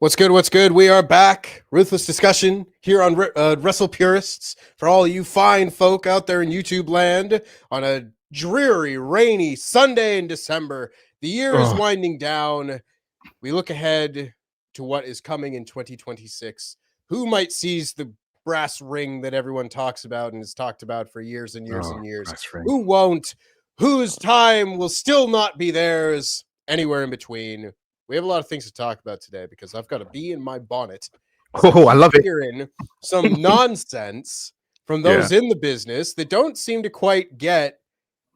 What's good? What's good? We are back. Ruthless discussion here on Wrestle Purists for all you fine folk out there in YouTube land on a dreary, rainy Sunday in December. The year is winding down. We look ahead to what is coming in 2026. Who might seize the brass ring that everyone talks about and has talked about for years and years and years? Who won't? Whose time will still not be theirs? Anywhere in between. We have a lot of things to talk about today because I've got a bee in my bonnet. Oh, I love it. Hearing some nonsense from those in the business that don't seem to quite get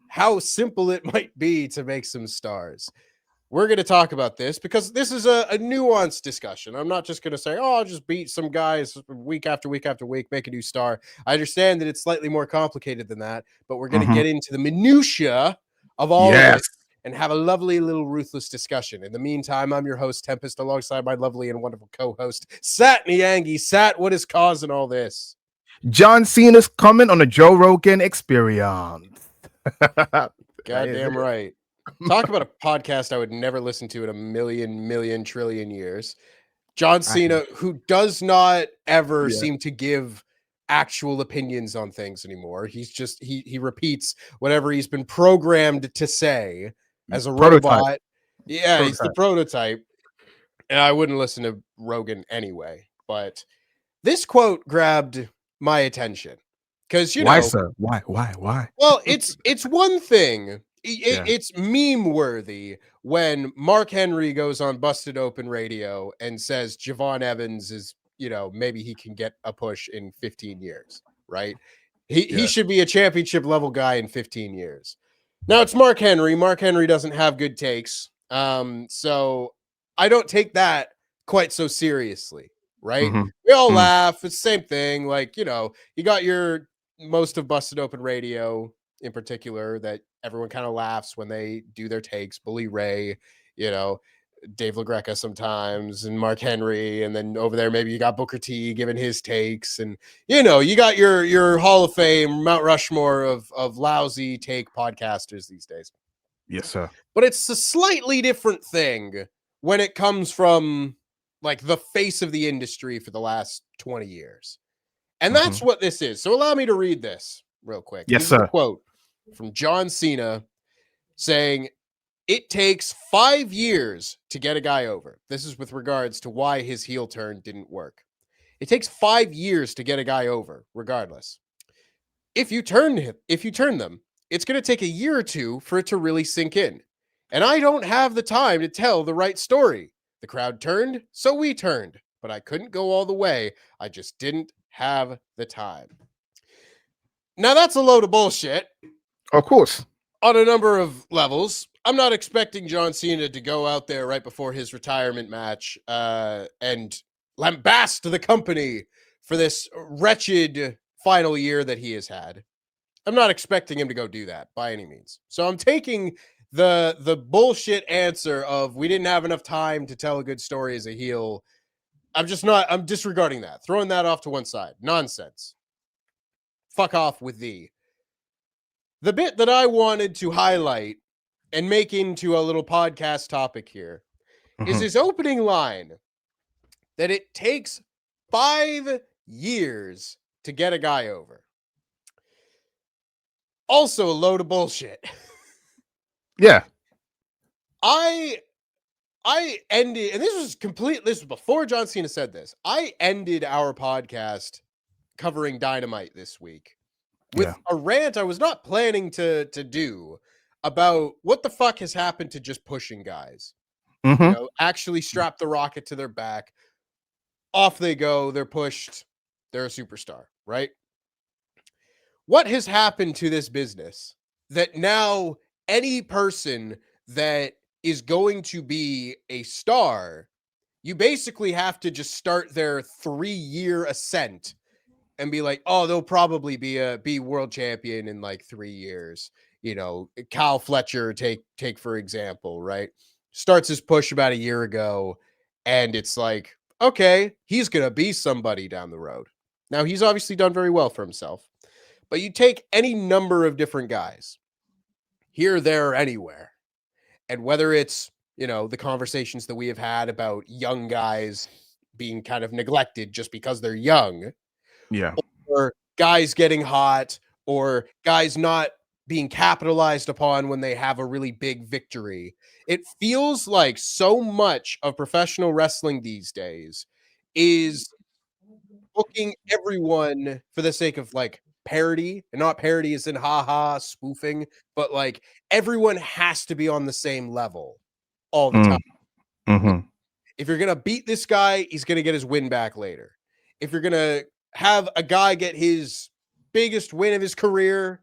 how simple it might be to make some stars. We're going to talk about this because this is a nuanced discussion. I'm not just going to say, oh, I'll just beat some guys week after week after week, make a new star. I understand that it's slightly more complicated than that, but we're going to get into the minutia of all of it and have a lovely little ruthless discussion. In the meantime, I'm your host, Tempest, alongside my lovely and wonderful co-host, Sat Niangi. Sat, what is causing all this? John Cena's coming on the Joe Rogan Experience. Goddamn right. Talk about a podcast I would never listen to in a million trillion years. John Cena, who does not ever seem to give actual opinions on things anymore. He's just he repeats whatever he's been programmed to say as a robot. Yeah, he's the prototype. And I wouldn't listen to Rogan anyway. But this quote grabbed my attention. Because why, sir? Why? Well, it's one thing. It's meme worthy when Mark Henry goes on Busted Open Radio and says Javon Evans is, maybe he can get a push in 15 years, right? He should be a championship level guy in 15 years. Now it's Mark Henry. Mark Henry doesn't have good takes. So I don't take that quite so seriously, right? We all laugh. It's the same thing. Like, you got your most of Busted Open Radio in particular that everyone kind of laughs when they do their takes. Bully Ray, Dave LaGreca sometimes, and Mark Henry, and then over there maybe you got Booker T giving his takes, and you got your Hall of Fame Mount Rushmore of lousy take podcasters these days. Yes, sir. But it's a slightly different thing when it comes from like the face of the industry for the last 20 years. And that's what this is. So allow me to read this real quick. Yes, this sir. Is a quote from John Cena saying, "It takes 5 years to get a guy over." This is with regards to why his heel turn didn't work. It takes 5 years to get a guy over, regardless. If you turn them, it's going to take a year or two for it to really sink in. And I don't have the time to tell the right story. The crowd turned, so we turned. But I couldn't go all the way. I just didn't have the time. Now, that's a load of bullshit. Of course. On a number of levels. I'm not expecting John Cena to go out there right before his retirement match and lambast the company for this wretched final year that he has had. I'm not expecting him to go do that by any means. So I'm taking the bullshit answer of we didn't have enough time to tell a good story as a heel. I'm disregarding that, throwing that off to one side. Nonsense. Fuck off with thee. The bit that I wanted to highlight and make into a little podcast topic here is his opening line that it takes 5 years to get a guy over. Also a load of bullshit. Yeah. I ended, and this was before John Cena said this. I ended our podcast covering Dynamite this week with a rant I was not planning to do about what the fuck has happened to just pushing guys. Actually strap the rocket to their back. Off they go. They're pushed. They're a superstar, right? What has happened to this business that now any person that is going to be a star, you basically have to just start their 3-year ascent and be like, oh, they'll probably be world champion in like 3 years. Kyle Fletcher, take for example, right? Starts his push about a year ago, and it's like, okay, he's going to be somebody down the road. Now, he's obviously done very well for himself, but you take any number of different guys, here, there, or anywhere, and whether it's the conversations that we have had about young guys being kind of neglected just because they're young, Yeah. or guys getting hot, or guys not being capitalized upon when they have a really big victory. It feels like so much of professional wrestling these days is booking everyone for the sake of like parody, and not parody as in haha spoofing, but like everyone has to be on the same level all the time. Mm-hmm. If you're gonna beat this guy, he's gonna get his win back later. If you're gonna have a guy get his biggest win of his career,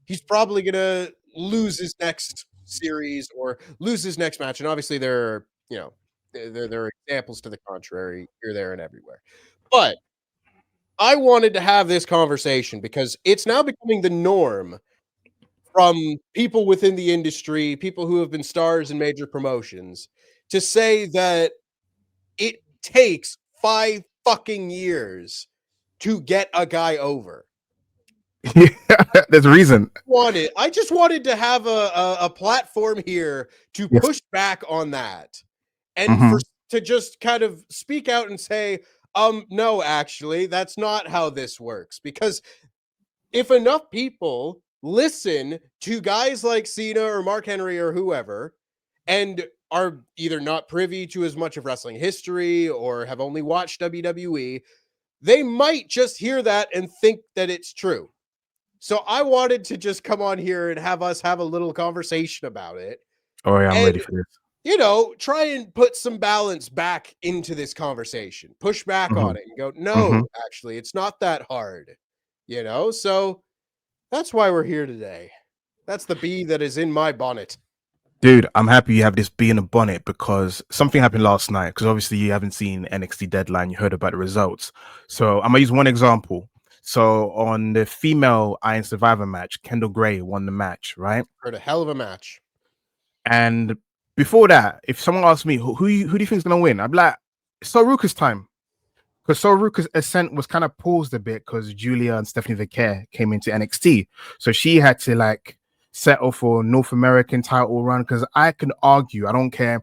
he's probably gonna lose his next series or lose his next match. And obviously, there are examples to the contrary here, there, and everywhere. But I wanted to have this conversation because it's now becoming the norm from people within the industry, people who have been stars in major promotions, to say that it takes 5 fucking years to get a guy over. Yeah, there's a reason. I just wanted to have a platform here to Yes. push back on that, and Mm-hmm. to just kind of speak out and say, no, actually, that's not how this works. Because if enough people listen to guys like Cena or Mark Henry or whoever, and are either not privy to as much of wrestling history or have only watched WWE, they might just hear that and think that it's true. So I wanted to just come on here and have us have a little conversation about it, Oh yeah, I'm and ready for this. try and put some balance back into this conversation. Push back Mm-hmm. on it and go, Mm-hmm. no, actually, it's not that hard. So that's why we're here today. That's the bee that is in my bonnet. Dude, I'm happy you have this bee in a bonnet because something happened last night. Because obviously you haven't seen NXT Deadline, you heard about the results. So I'm gonna use one example. So on the female Iron Survivor match, Kendall Gray won the match, right? Heard a hell of a match. And before that, if someone asked me who do you think is gonna win, I'd be like, it's Soruka's time. Because Soruka's ascent was kind of paused a bit because Julia and Stephanie Vicaire came into NXT. So she had to like settle for North American title run. Because I can argue, I don't care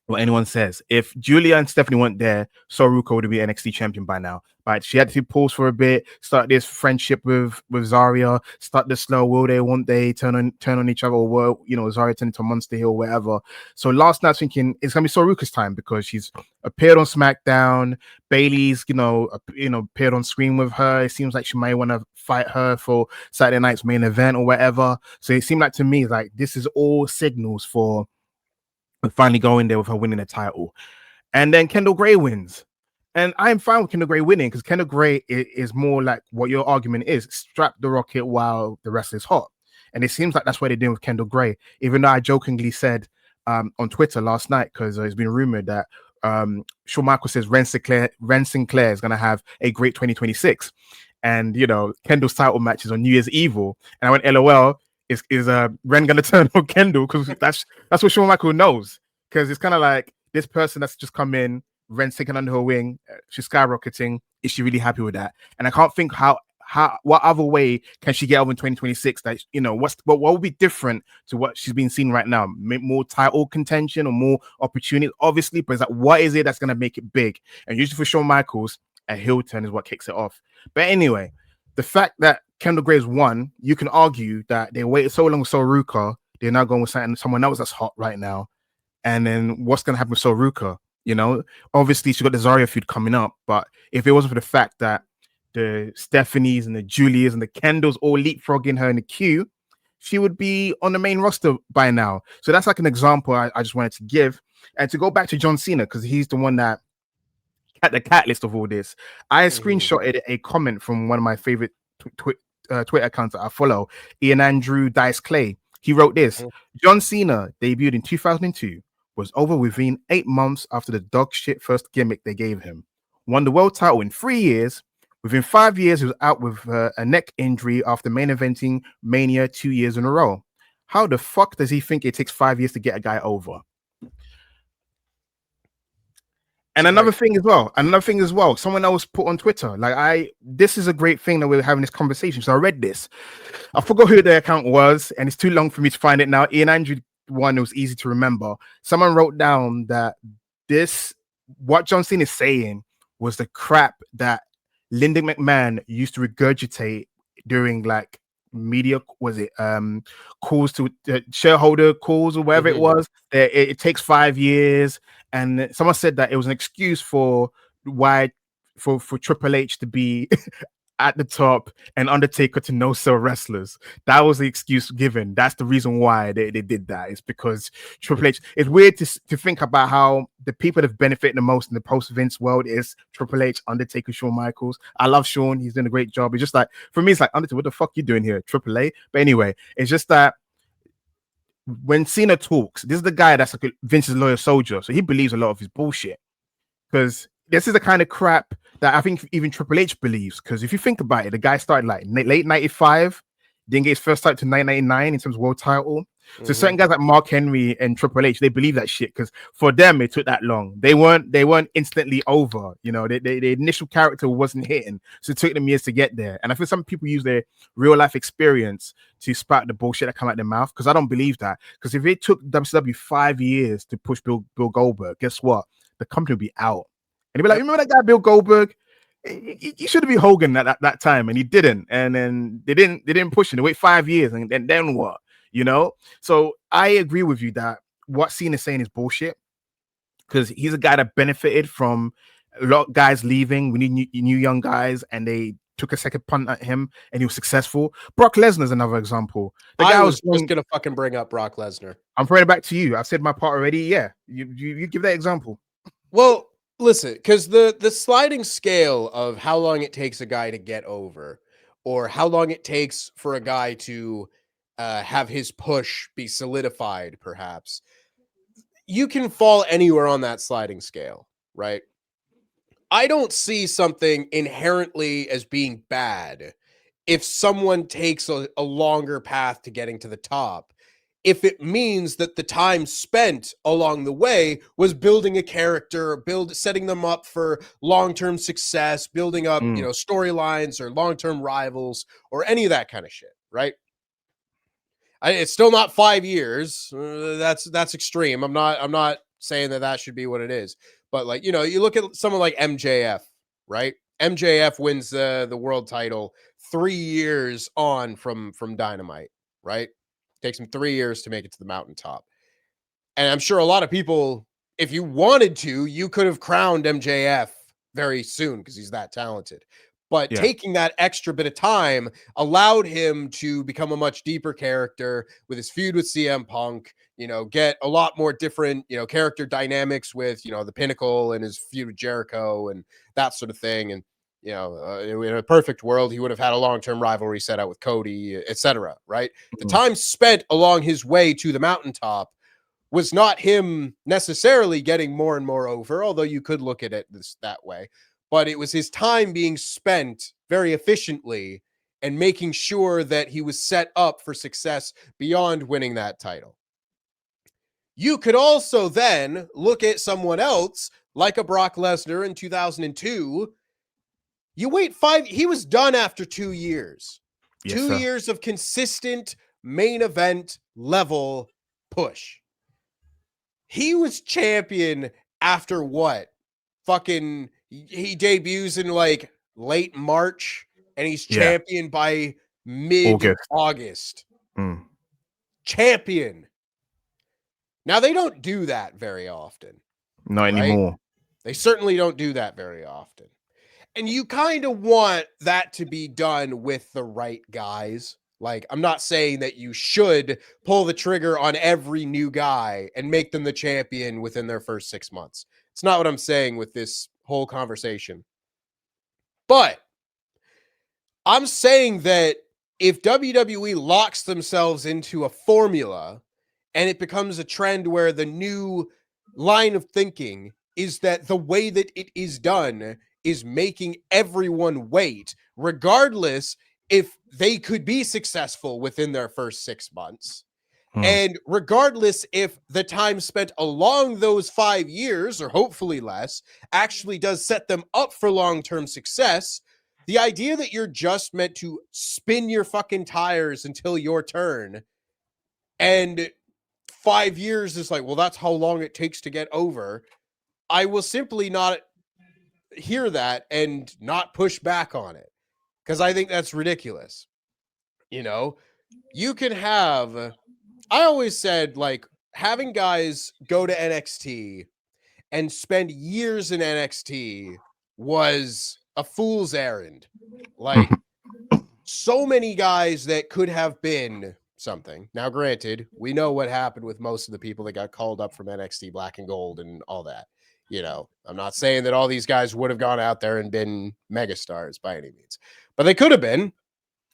what anyone says. If Julia and Stephanie weren't there, Soruka would be NXT champion by now. But she had to pause for a bit, start this friendship with Zarya, start the slow will they, won't they, turn on each other, or will, Zarya turn into Monster Hill, whatever. So last night thinking it's gonna be Soruka's time because she's appeared on SmackDown. Bailey's, appeared on screen with her. It seems like she might want to fight her for Saturday night's main event or whatever. So it seemed like to me like this is all signals for finally going there with her winning a title. And then Kendall Gray wins. And I'm fine with Kendall Gray winning because Kendall Gray is more like what your argument is: strap the rocket while the rest is hot. And it seems like that's what they're doing with Kendall Gray. Even though I jokingly said on Twitter last night, because it's been rumored that Shawn Michaels says Ren Sinclair is going to have a great 2026. And, Kendall's title match is on New Year's Evil. And I went, LOL, is Ren going to turn on Kendall? Because that's what Shawn Michaels knows. Because it's kind of like this person that's just come in, Ren's taken under her wing, she's skyrocketing. Is she really happy with that? And I can't think what other way can she get over in 2026 that what would be different to what she's been seeing right now? More title contention or more opportunity, obviously, but it's like, what is it that's going to make it big? And usually for Shawn Michaels, a heel turn is what kicks it off. But anyway, the fact that Kendall Graves won, you can argue that they waited so long with Soruka, they're now going with someone else that's hot right now. And then what's going to happen with Soruka? Obviously she got the Zarya feud coming up, but if it wasn't for the fact that the Stephanies and the Julias and the Kendalls all leapfrogging her in the queue, she would be on the main roster by now. So that's like an example I just wanted to give. And to go back to John Cena, because he's the one that at the catalyst of all this, I screenshotted a comment from one of my favorite Twitter accounts that I follow, Ian Andrew Dice Clay. He wrote this: John Cena debuted in 2002, was over within 8 months after the dog shit first gimmick they gave him. Won the world title in 3 years. Within 5 years, he was out with a neck injury after main eventing Mania 2 years in a row. How the fuck does he think it takes 5 years to get a guy over? And another thing as well, someone else put on Twitter, this is a great thing that we're having this conversation. So I read this. I forgot who the account was, and it's too long for me to find it now. Ian Andrew one that was easy to remember. Someone wrote down that what John Cena is saying was the crap that Lyndon McMahon used to regurgitate during like media, was it calls to shareholder calls or whatever it was. It takes 5 years, and someone said that it was an excuse for why for Triple H to be at the top and Undertaker to no sell wrestlers. That was the excuse given. That's the reason why they did that. It's because Triple H. It's weird to think about how the people that have benefited the most in the post Vince world is Triple H, Undertaker, Shawn Michaels. I love Shawn. He's doing a great job. It's just like, for me, it's like, Undertaker, what the fuck you doing here? Triple A. But anyway, it's just that when Cena talks, this is the guy that's like Vince's loyal soldier. So he believes a lot of his bullshit. Because this is the kind of crap that I think even Triple H believes. Because if you think about it, the guy started like late 95, didn't get his first title to 1999 in terms of world title. So certain guys like Mark Henry and Triple H, they believe that shit because for them it took that long. They weren't instantly over. You know, the initial character wasn't hitting, so it took them years to get there. And I feel some people use their real life experience to spout the bullshit that come out their mouth. Because I don't believe that. Because if it took WCW 5 years to push Bill Goldberg, guess what? The company will be out. And he'd be like, remember that guy Bill Goldberg? He should have been Hogan at that time, and he didn't. And then they didn't push him. They wait 5 years, and then what? You know? So I agree with you that what Cena's saying is bullshit, because he's a guy that benefited from a lot of guys leaving. We need new young guys, and they took a second punt at him, and he was successful. Brock Lesnar is another example. I was just gonna fucking bring up Brock Lesnar. I'm throwing it back to you. I've said my part already. Yeah, you give that example. Well, listen, because the sliding scale of how long it takes a guy to get over, or how long it takes for a guy to have his push be solidified, perhaps, you can fall anywhere on that sliding scale, right? I don't see something inherently as being bad if someone takes a longer path to getting to the top, if it means that the time spent along the way was building a character, setting them up for long-term success, building up, storylines or long-term rivals or any of that kind of shit, right? It's still not 5 years. That's extreme. I'm not saying that should be what it is. But like, you look at someone like MJF, right? MJF wins the world title 3 years on from Dynamite, right? Takes him 3 years to make it to the mountaintop. And I'm sure a lot of people, if you wanted to, you could have crowned MJF very soon because he's that talented. But taking that extra bit of time allowed him to become a much deeper character with his feud with CM Punk, get a lot more different, character dynamics with, the Pinnacle and his feud with Jericho and that sort of thing. And, in a perfect world, he would have had a long-term rivalry set out with Cody, etc. Right? The time spent along his way to the mountaintop was not him necessarily getting more and more over, although you could look at it that way. But it was his time being spent very efficiently and making sure that he was set up for success beyond winning that title. You could also then look at someone else like a Brock Lesnar in 2002. You wait he was done after 2 years. Yes, 2 sir. years of consistent main event level push. He was champion after what? Fucking, he debuts in like late March and he's champion by mid-August. Champion. Now, they don't do that very often. Not anymore. They certainly don't do that very often. And you kind of want that to be done with the right guys. Like, I'm not saying that you should pull the trigger on every new guy and make them the champion within their first 6 months. It's not what I'm saying with this whole conversation. But I'm saying that if WWE locks themselves into a formula and it becomes a trend where the new line of thinking is that the way that it is done is making everyone wait, regardless if they could be successful within their first 6 months. And regardless if the time spent along those 5 years, or hopefully less, actually does set them up for long-term success, the idea that you're just meant to spin your fucking tires until your turn and 5 years is like, well, that's how long it takes to get over, I will simply not hear that and not push back on it, because I think that's ridiculous. You know, you can have, I always said, like, having guys go to NXT and spend years in NXT was a fool's errand. Like, so many guys that could have been something. Now, granted, we know what happened with most of the people that got called up from NXT Black and Gold and all that. You know, I'm not saying that all these guys would have gone out there and been megastars by any means, but they could have been.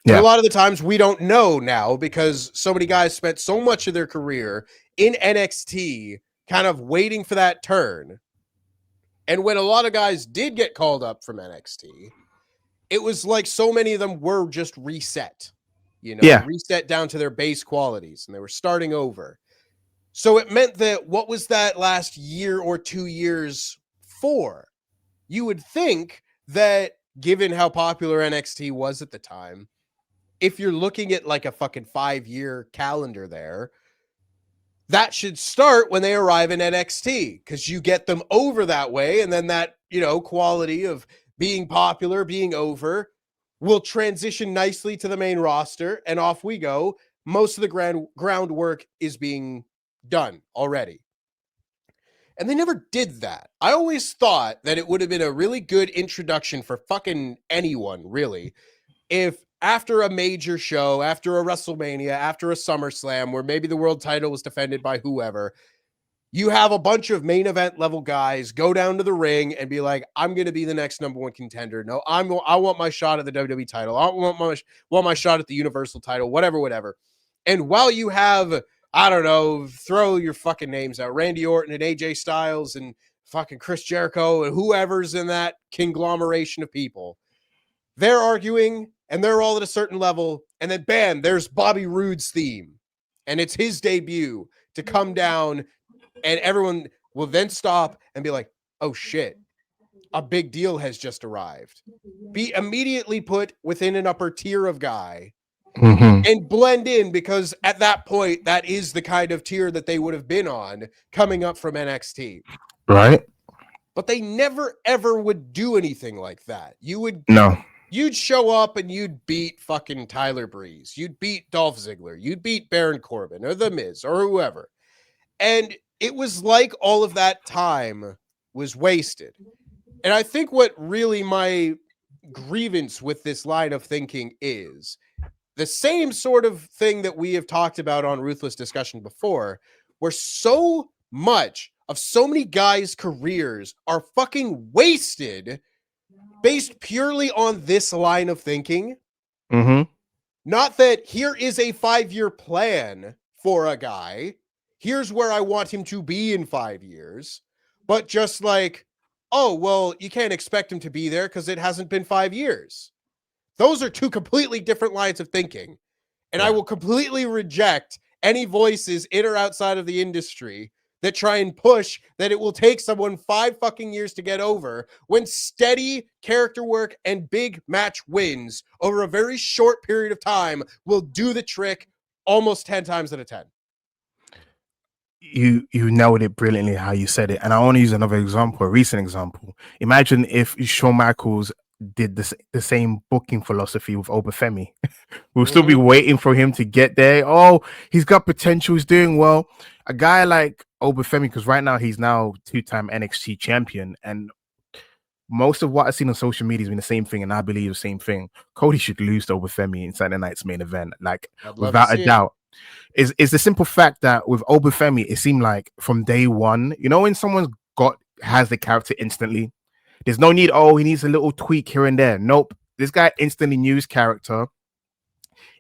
But a lot of the times we don't know now, because so many guys spent so much of their career in NXT kind of waiting for that turn. And when a lot of guys did get called up from NXT, it was like so many of them were just reset, reset down to their base qualities, and they were starting over. So it meant that, what was that last year or 2 years for? You would think that, given how popular NXT was at the time, if you're looking at like a fucking 5-year calendar there, that should start when they arrive in NXT, because you get them over that way. And then that, quality of being popular, being over, will transition nicely to the main roster, and off we go. Most of the groundwork is being done already. And they never did that. I always thought that it would have been a really good introduction for fucking anyone, really, if after a major show, after a WrestleMania, after a SummerSlam, where maybe the world title was defended by whoever, you have a bunch of main event level guys go down to the ring and be like, I'm going to be the next number one contender. No, I want my shot at the WWE title. I want my shot at the Universal title, whatever. And while you have, I don't know, throw your fucking names out, Randy Orton and AJ Styles and fucking Chris Jericho and whoever's in that conglomeration of people, they're arguing and they're all at a certain level. And then bam, there's Bobby Roode's theme. And it's his debut to come down, and everyone will then stop and be like, oh shit, a big deal has just arrived. Be immediately put within an upper tier of guy and blend in, because at that point, that is the kind of tier that they would have been on coming up from NXT. Right. But they never, ever would do anything like that. You'd show up and you'd beat fucking Tyler Breeze. You'd beat Dolph Ziggler. You'd beat Baron Corbin or The Miz or whoever. And it was like all of that time was wasted. And I think what really my grievance with this line of thinking is the same sort of thing that we have talked about on Ruthless discussion before, where so much of so many guys' careers are fucking wasted based purely on this line of thinking. Not that here is a 5-year plan for a guy, here's where I want him to be in 5 years, but just like, oh, well, you can't expect him to be there because it hasn't been 5 years. Those are two completely different lines of thinking. And I will completely reject any voices in or outside of the industry that try and push that it will take someone 5 fucking years to get over, when steady character work and big match wins over a very short period of time will do the trick almost 10 times out of 10. You nailed it brilliantly how you said it. And I want to use another example, a recent example. Imagine if Shawn Michaels did the same booking philosophy with Obafemi. We'll still be waiting for him to get there. Oh, he's got potential, he's doing well. A guy like Obafemi, because right now he's now 2-time NXT champion, and most of what I've seen on social media has been the same thing, and I believe the same thing. Cody should lose to Obafemi in Saturday night's main event, like without a doubt. Is the simple fact that with Obafemi, it seemed like from day one, when someone's has the character instantly, there's no need, he needs a little tweak here and there. Nope. This guy instantly knew his character,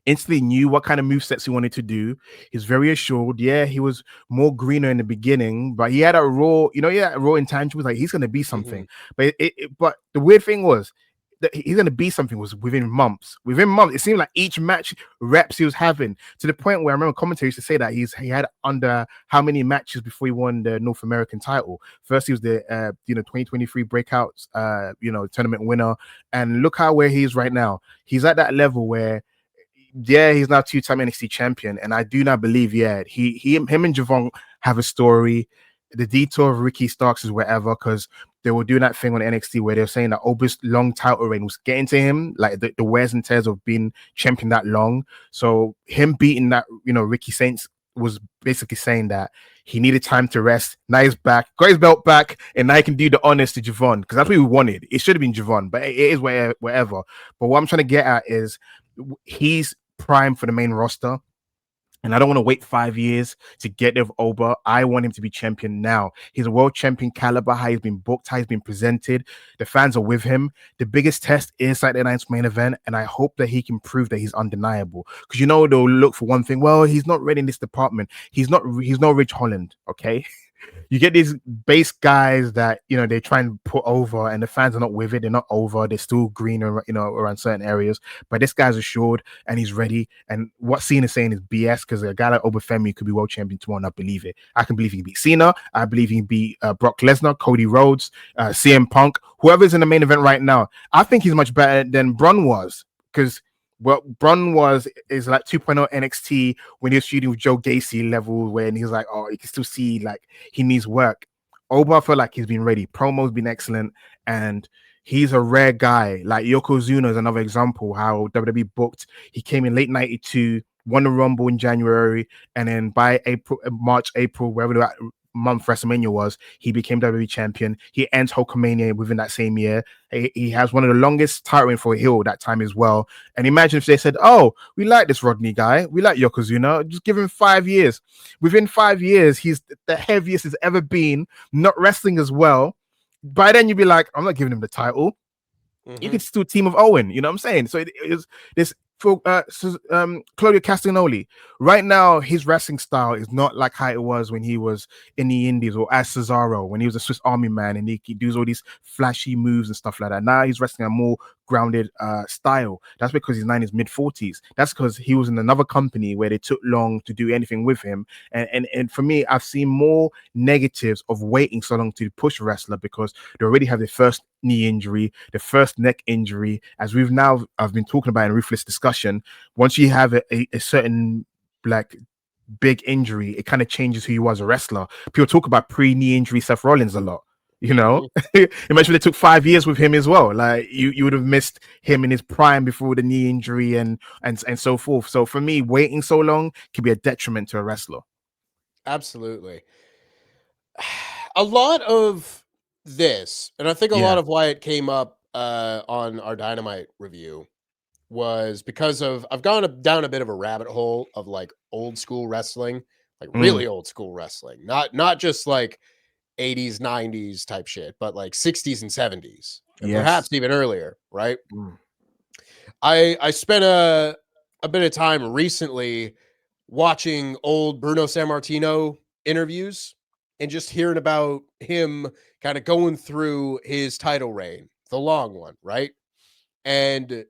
instantly knew what kind of movesets he wanted to do. He's very assured. Yeah, he was more greener in the beginning, but he had a raw, raw intangibles. Like, he's going to be something. But but the weird thing was that he's going to be something was within months. Within months, it seemed like each match reps he was having, to the point where I remember commentators to say that he had under how many matches before he won the North American title. First, he was the 2023 breakouts tournament winner, and look where he is right now. He's at that level where yeah, he's now two-time NXT champion, and I do not believe, him and Javon have a story. The detour of Ricky Starks is wherever, because they were doing that thing on NXT where they were saying that Ober's long title reign was getting to him, like the wears and tears of being champion that long. So him beating that, Ricky Saints was basically saying that he needed time to rest. Now he's back, got his belt back, and now he can do the honors to Javon, because that's what we wanted. It should have been Javon, but it is wherever. But what I'm trying to get at is he's prime for the main roster. And I don't want to wait 5 years to get with Oba. I want him to be champion now. He's a world champion caliber, how he's been booked, how he's been presented. The fans are with him. The biggest test is Saturday night's main event, and I hope that he can prove that he's undeniable. Because they'll look for one thing. Well, he's not ready in this department. He's no Rich Holland, okay? You get these base guys that they try and put over, and the fans are not with it. They're not over. They're still green, around certain areas. But this guy's assured and he's ready. And what Cena is saying is BS, because a guy like Obafemi could be world champion tomorrow, and I believe it. I can believe he can beat Cena. I believe he can beat Brock Lesnar, Cody Rhodes, CM Punk, whoever's in the main event right now. I think he's much better than Braun was, because Braun is like 2.0 NXT when he was shooting with Joe Gacy level, when he's like, oh, you can still see like he needs work. Oba, I feel like he's been ready. Promo's been excellent, and he's a rare guy. Like Yokozuna is another example how WWE booked. He came in late '92, won the Rumble in January, and then by March, April, wherever that month WrestleMania was, he became WWE champion. He ends Hulkamania within that same year. He has one of the longest title reign for a heel that time as well. And imagine if they said, oh, we like this Rodney guy, we like Yokozuna, just give him 5 years. Within 5 years, he's the heaviest he's ever been, not wrestling as well. By then you'd be like, I'm not giving him the title. You could still team with Owen, you know what I'm saying? So it is this for Claudio Castagnoli. Right now, his wrestling style is not like how it was when he was in the Indies, or as Cesaro, when he was a Swiss Army man and he does all these flashy moves and stuff like that. Now he's wrestling a more grounded style. That's because he's now in his mid-40s. That's because he was in another company where they took long to do anything with him. And for me, I've seen more negatives of waiting so long to push a wrestler, because they already have their first knee injury, the first neck injury, as I've been talking about in Ruthless discussion. Once you have a certain like big injury, it kind of changes who you are as a wrestler. People talk about pre-knee injury Seth Rollins a lot. Imagine if they took 5 years with him as well. Like you would have missed him in his prime before the knee injury and so forth. So for me, waiting so long can be a detriment to a wrestler. Absolutely. A lot of this, and I think a lot of why it came up on our Dynamite review, was because of I've gone down a bit of a rabbit hole of like old school wrestling, like really old school wrestling, not just like 80s, 90s type shit, but like 60s and 70s, and perhaps even earlier, right? I spent a bit of time recently watching old Bruno Sammartino interviews and just hearing about him kind of going through his title reign, the long one, right? And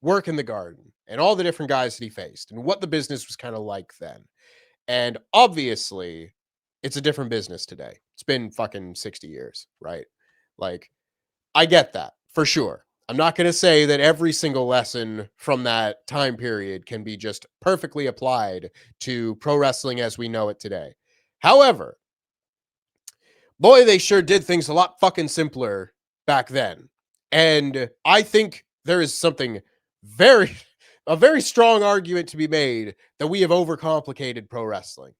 working the Garden and all the different guys that he faced and what the business was kind of like then. And obviously, it's a different business today. It's been fucking 60 years, right? Like, I get that for sure. I'm not going to say that every single lesson from that time period can be just perfectly applied to pro wrestling as we know it today. However, boy, they sure did things a lot fucking simpler back then. And I think there is something a very strong argument to be made that we have overcomplicated pro wrestling.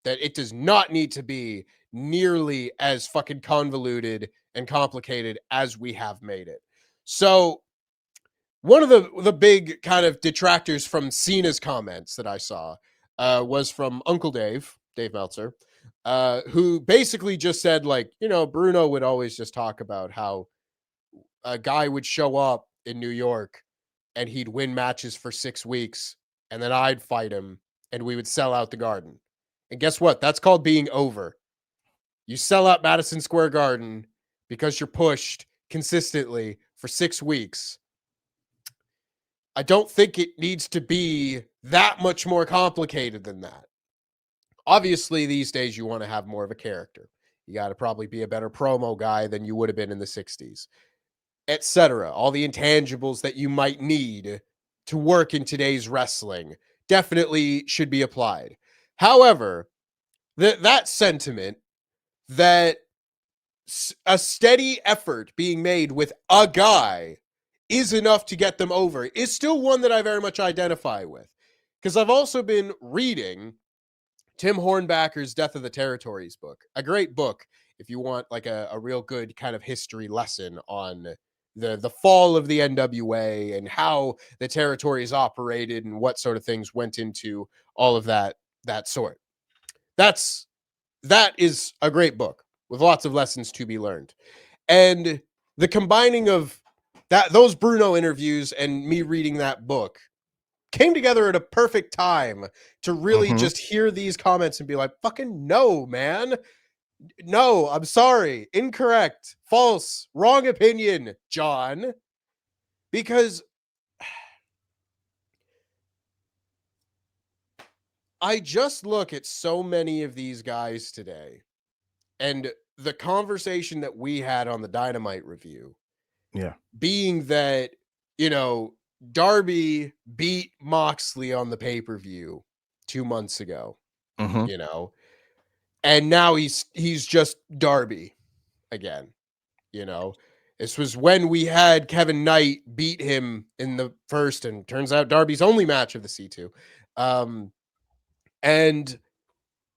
That it does not need to be nearly as fucking convoluted and complicated as we have made it. So one of the big kind of detractors from Cena's comments that I saw was from Uncle Dave Meltzer, who basically just said, like, Bruno would always just talk about how a guy would show up in New York and he'd win matches for 6 weeks, and then I'd fight him and we would sell out the Garden. And guess what? That's called being over. You sell out Madison Square Garden because you're pushed consistently for 6 weeks. I don't think it needs to be that much more complicated than that. Obviously, these days you want to have more of a character. You got to probably be a better promo guy than you would have been in the 60s, etc. All the intangibles that you might need to work in today's wrestling definitely should be applied. However, that sentiment that a steady effort being made with a guy is enough to get them over is still one that I very much identify with. Because I've also been reading Tim Hornbacker's Death of the Territories book, a great book if you want like a real good kind of history lesson on the fall of the NWA and how the territories operated and what sort of things went into all of that sort. That is a great book with lots of lessons to be learned. And the combining of those Bruno interviews and me reading that book came together at a perfect time to really just hear these comments and be like, fucking no, man. No, I'm sorry. Incorrect. False. Wrong opinion, John. Because I just look at so many of these guys today and the conversation that we had on the Dynamite review. Yeah. Being that, you know, Darby beat Moxley on the pay-per-view 2 months ago, you know, and now he's just Darby again, you know. This was when we had Kevin Knight beat him in the first and turns out Darby's only match of the C2. And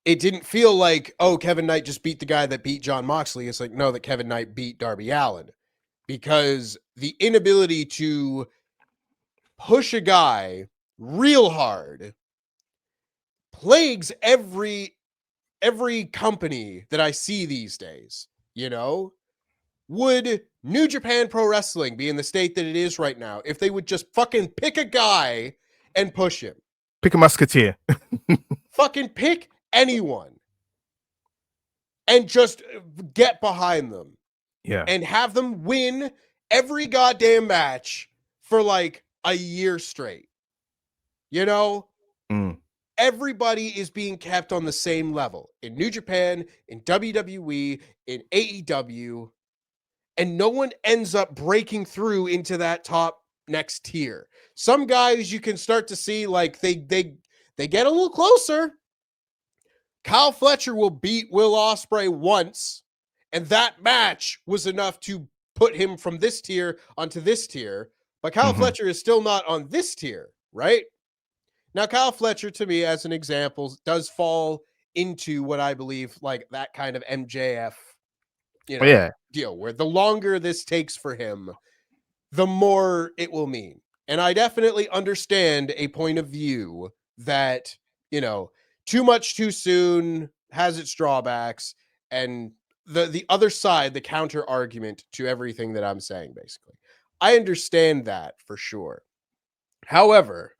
it didn't feel like, oh, Kevin Knight just beat the guy that beat John Moxley. It's like, no, that Kevin Knight beat Darby Allin. Because the inability to push a guy real hard plagues every company that I see these days, you know? Would New Japan Pro Wrestling be in the state that it is right now if they would just fucking pick a guy and push him? Pick a musketeer. Fucking pick anyone and just get behind them. Yeah. And have them win every goddamn match for like a year straight. You know? Everybody is being kept on the same level in New Japan, in WWE, in AEW, and no one ends up breaking through into that top next tier. Some guys you can start to see like they get a little closer. Kyle Fletcher will beat Will Ospreay once, and that match was enough to put him from this tier onto this tier. But Kyle Fletcher is still not on this tier, right? Now, Kyle Fletcher, to me, as an example, does fall into what I believe like that kind of MJF, you know, deal where the longer this takes for him, the more it will mean. And I definitely understand a point of view that, you know, too much too soon has its drawbacks, and the other side, the counter argument to everything that I'm saying, basically. I understand that for sure. However,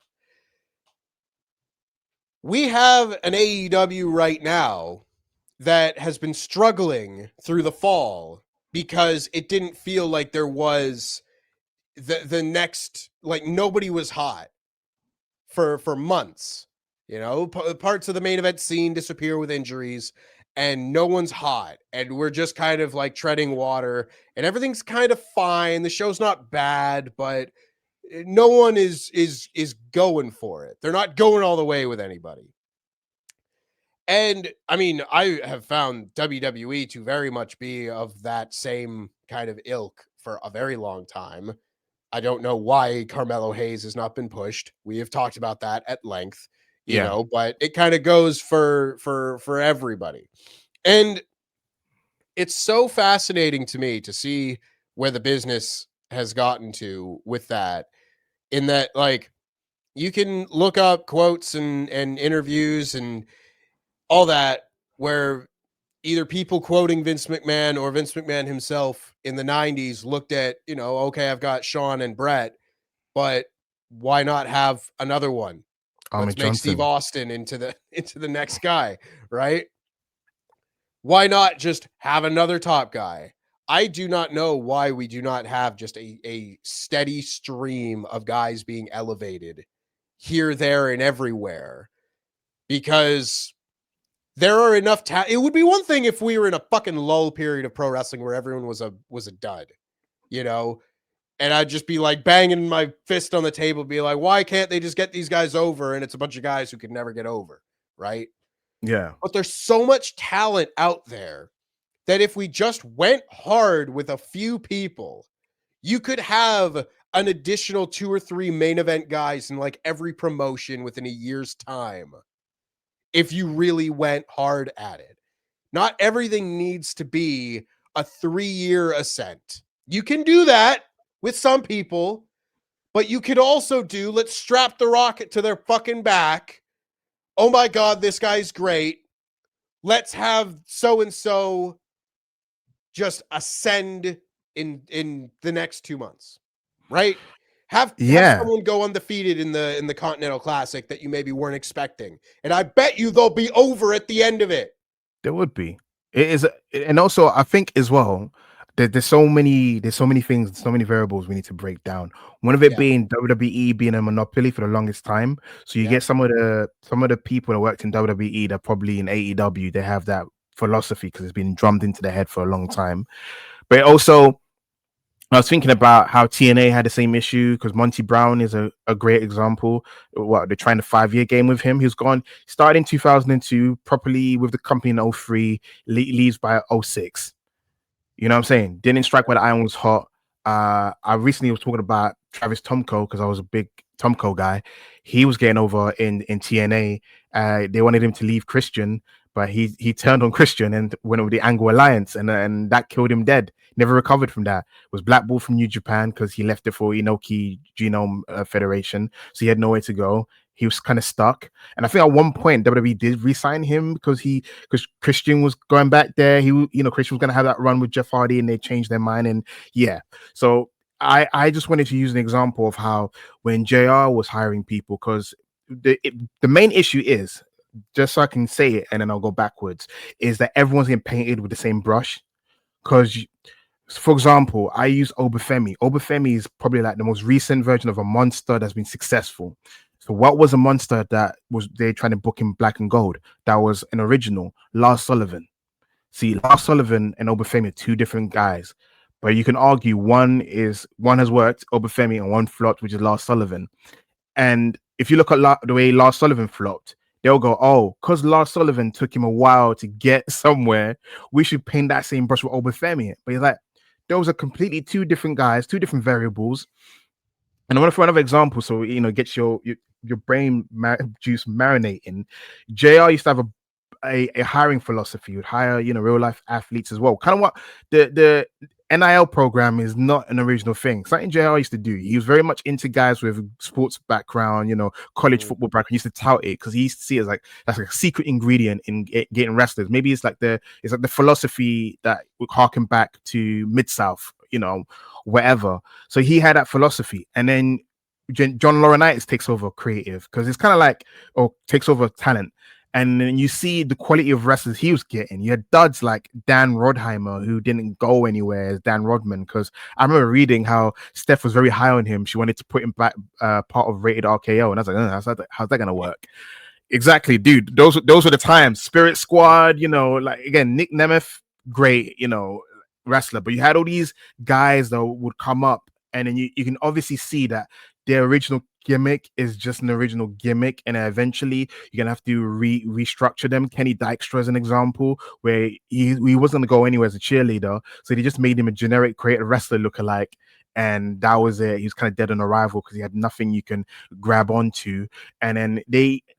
we have an AEW right now that has been struggling through the fall because it didn't feel like there was the next, like nobody was hot for months. You know, parts of the main event scene disappear with injuries and no one's hot, and we're just kind of like treading water and everything's kind of fine. The show's not bad, but no one is going for it. They're not going all the way with anybody. And I mean, I have found WWE to very much be of that same kind of ilk for a very long time. I don't know why Carmelo Hayes has not been pushed. We have talked about that at length, you know, but it kind of goes for everybody. And it's so fascinating to me to see where the business has gotten to with that, in that like you can look up quotes and interviews and all that where either people quoting Vince McMahon or Vince McMahon himself in the 90s looked at, you know, okay, I've got Shawn and Brett, but why not have another one? Let's make Steve Austin into the next guy, right? Why not just have another top guy? I do not know why we do not have just a steady stream of guys being elevated here, there, and everywhere, because there are enough it would be one thing if we were in a fucking lull period of pro wrestling where everyone was a dud, you know, And I'd just be like banging my fist on the table, be like, why can't they just get these guys over? And it's a bunch of guys who could never get over, right? Yeah. But there's so much talent out there that if we just went hard with a few people, you could have an additional 2 or 3 main event guys in like every promotion within a year's time if you really went hard at it. Not everything needs to be a 3-year ascent. You can do that with some people, but you could also do, let's strap the rocket to their fucking back. Oh my God, this guy's great. Let's have so-and-so just ascend in the next 2 months, right? Have someone go undefeated in the Continental Classic that you maybe weren't expecting, and I bet you they'll be over at the end of it. There would be. It is, and also I think as well that there's so many things, so many variables we need to break down. One of it being WWE being a monopoly for the longest time. So you get some of the people that worked in WWE that probably in AEW they have that philosophy because it's been drummed into their head for a long time. But also I was thinking about how TNA had the same issue because Monty Brown is a great example. What they're trying the 5-year game with him. He's gone, started in 2002, properly with the company in 2003, leaves by 2006. You know what I'm saying? Didn't strike while the iron was hot. I recently was talking about Travis Tomko because I was a big Tomko guy. He was getting over in TNA. They wanted him to leave Christian, but he turned on Christian and went over the Angle Alliance, and that killed him dead. Never recovered from that. Was blackballed from New Japan because he left it for Inoki Genome Federation, so he had nowhere to go. He was kind of stuck, and I think at one point WWE did re-sign him because Christian was going back there. Christian was going to have that run with Jeff Hardy, and they changed their mind. And so I just wanted to use an example of how when JR was hiring people, because the main issue is, just so I can say it and then I'll go backwards, is that everyone's getting painted with the same brush. Because, for example, I use Obafemi. Obafemi is probably like the most recent version of a monster that's been successful. So what was a monster that was they trying to book in black and gold? That was an original, Lars Sullivan. See, Lars Sullivan and Obafemi are two different guys. But you can argue one has worked, Obafemi, and one flopped, which is Lars Sullivan. And if you look at the way Lars Sullivan flopped, they'll go, oh, because Lars Sullivan took him a while to get somewhere, we should paint that same brush with Obafemi. But he's like, those are completely two different guys, two different variables. And I want to throw another example so, get your brain juice marinating. JR used to have a hiring philosophy, would hire, real life athletes as well. Kind of what the NIL program is not an original thing. Something JR used to do. He was very much into guys with sports background, college football background. He used to tout it because he used to see it as like that's like a secret ingredient in getting wrestlers. Maybe it's like the philosophy that would harken back to Mid-South, wherever. So he had that philosophy, and then John Laurinaitis takes over creative because it's kind of like, or takes over talent. And then you see the quality of wrestlers he was getting. You had duds like Dan Rodheimer, who didn't go anywhere as Dan Rodman, because I remember reading how Steph was very high on him. She wanted to put him back part of Rated RKO. And I was like, how's that going to work? Exactly, dude. Those were the times. Spirit Squad, like, again, Nick Nemeth, great, wrestler. But you had all these guys that would come up, and then you can obviously see that their original gimmick is just an original gimmick, and eventually you're gonna have to restructure them. Kenny Dykstra is an example where he wasn't gonna go anywhere as a cheerleader, so they just made him a generic creative wrestler lookalike, and that was it. He was kind of dead on arrival because he had nothing you can grab onto. And then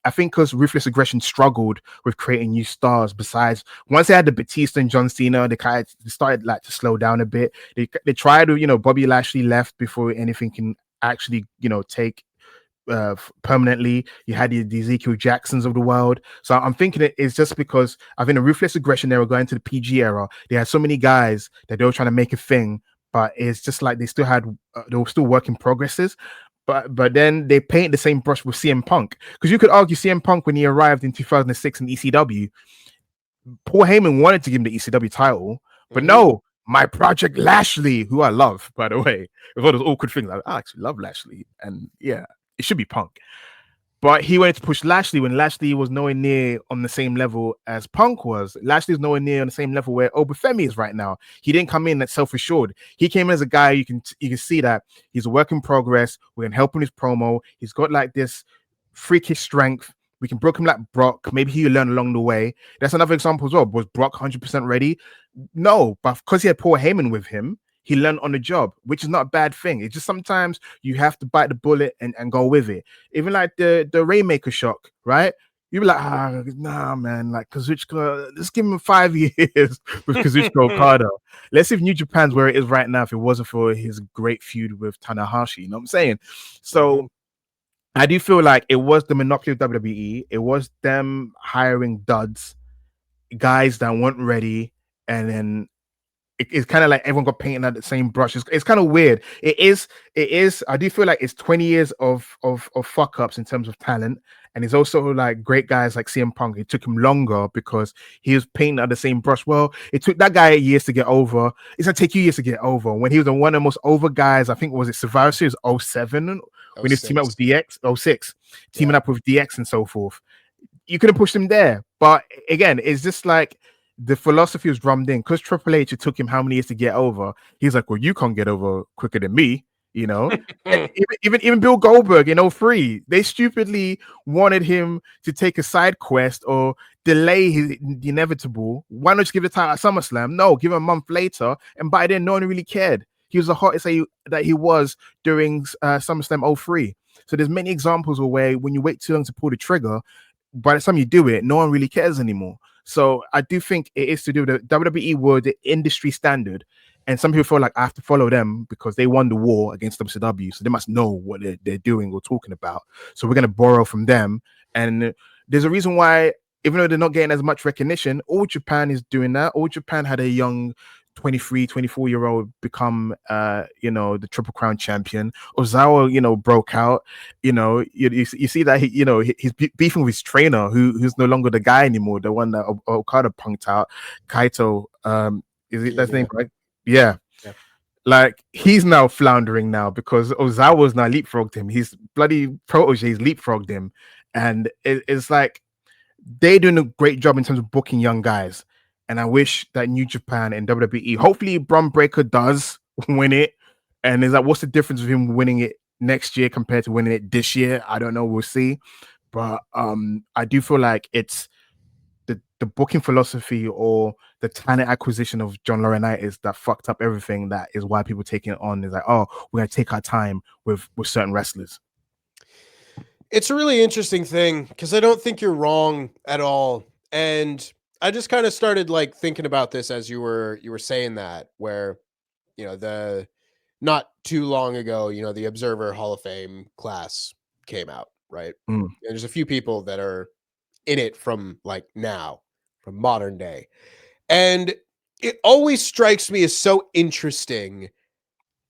I think because Ruthless Aggression struggled with creating new stars, besides once they had the Batista and John Cena, they kind of started like to slow down a bit. They tried to, Bobby Lashley left before anything can actually, take permanently. You had the Ezekiel Jacksons of the world. So I'm thinking it's just because I think the Ruthless Aggression, they were going to the PG era. They had so many guys that they were trying to make a thing, but it's just like they were still work in progresses. But then they paint the same brush with CM Punk, because you could argue CM Punk, when he arrived in 2006 in ECW, Paul Heyman wanted to give him the ECW title, but no, my Project Lashley, who I love, by the way, with all those awkward things. I actually love Lashley, and yeah, it should be Punk. But he wanted to push Lashley when Lashley was nowhere near on the same level as Punk was. Lashley's nowhere near on the same level where Obafemi is right now. He didn't come in that self-assured. He came in as a guy you can see that he's a work in progress. We're gonna help him his promo. He's got like this freakish strength. We can broke him like Brock. Maybe he'll learn along the way. That's another example as well. Was Brock 100% ready? No, but because he had Paul Heyman with him, he learned on the job, which is not a bad thing. It's just sometimes you have to bite the bullet and go with it. Even like the Rainmaker shock, right? You be like, nah, man, like Kazuchika, let's give him 5 years with Kazuchika Okada. Let's see if New Japan's where it is right now if it wasn't for his great feud with Tanahashi. You know what I'm saying? So I do feel like it was the monopoly of WWE. It was them hiring duds, guys that weren't ready, and then it's kind of like everyone got painted at the same brush. It's kind of weird. It is. I do feel like it's 20 years of fuck ups in terms of talent, and it's also like great guys like CM Punk. It took him longer because he was painted at the same brush. Well, it took that guy years to get over. It's gonna take you years to get over. When he was one of the most over guys, I think was it Survivor Series 07 when he was teaming up with DX 06, teaming up with DX and so forth. You could have pushed him there, but again, it's just like the philosophy was drummed in because Triple H, it took him how many years to get over. He's like, well, you can't get over quicker than me, you know. even Bill Goldberg in 03, they stupidly wanted him to take a side quest or delay the inevitable. Why not just give the title at SummerSlam? No, give him a month later, and by then no one really cared. He was the hottest that he was during SummerSlam 03. So there's many examples of where when you wait too long to pull the trigger, by the time you do it, no one really cares anymore. So I do think it is to do with the WWE were the industry standard, and some people feel like I have to follow them because they won the war against WCW, so they must know what they're doing or talking about. So we're going to borrow from them, and there's a reason why, even though they're not getting as much recognition, All Japan is doing that. All Japan had a young 23, 24-year-old become the Triple Crown champion. Ozawa, broke out. You see that he's beefing with his trainer who's no longer the guy anymore, the one that Okada punked out. Kaito, is it that's name right? Yeah. Like he's now floundering now because Ozawa's now leapfrogged him. His bloody protege's leapfrogged him. And it's like they're doing a great job in terms of booking young guys. And I wish that New Japan and WWE, hopefully Bron Breakker does win it. And is like, what's the difference of him winning it next year compared to winning it this year? I don't know. We'll see. But I do feel like it's the booking philosophy or the talent acquisition of John Laurinaitis that fucked up everything. That is why people taking it on. Is like, oh, we're going to take our time with certain wrestlers. It's a really interesting thing because I don't think you're wrong at all. And I just kind of started like thinking about this as you were saying that, where the not too long ago, the Observer Hall of Fame class came out, right? And there's a few people that are in it from like now, from modern day. And it always strikes me as so interesting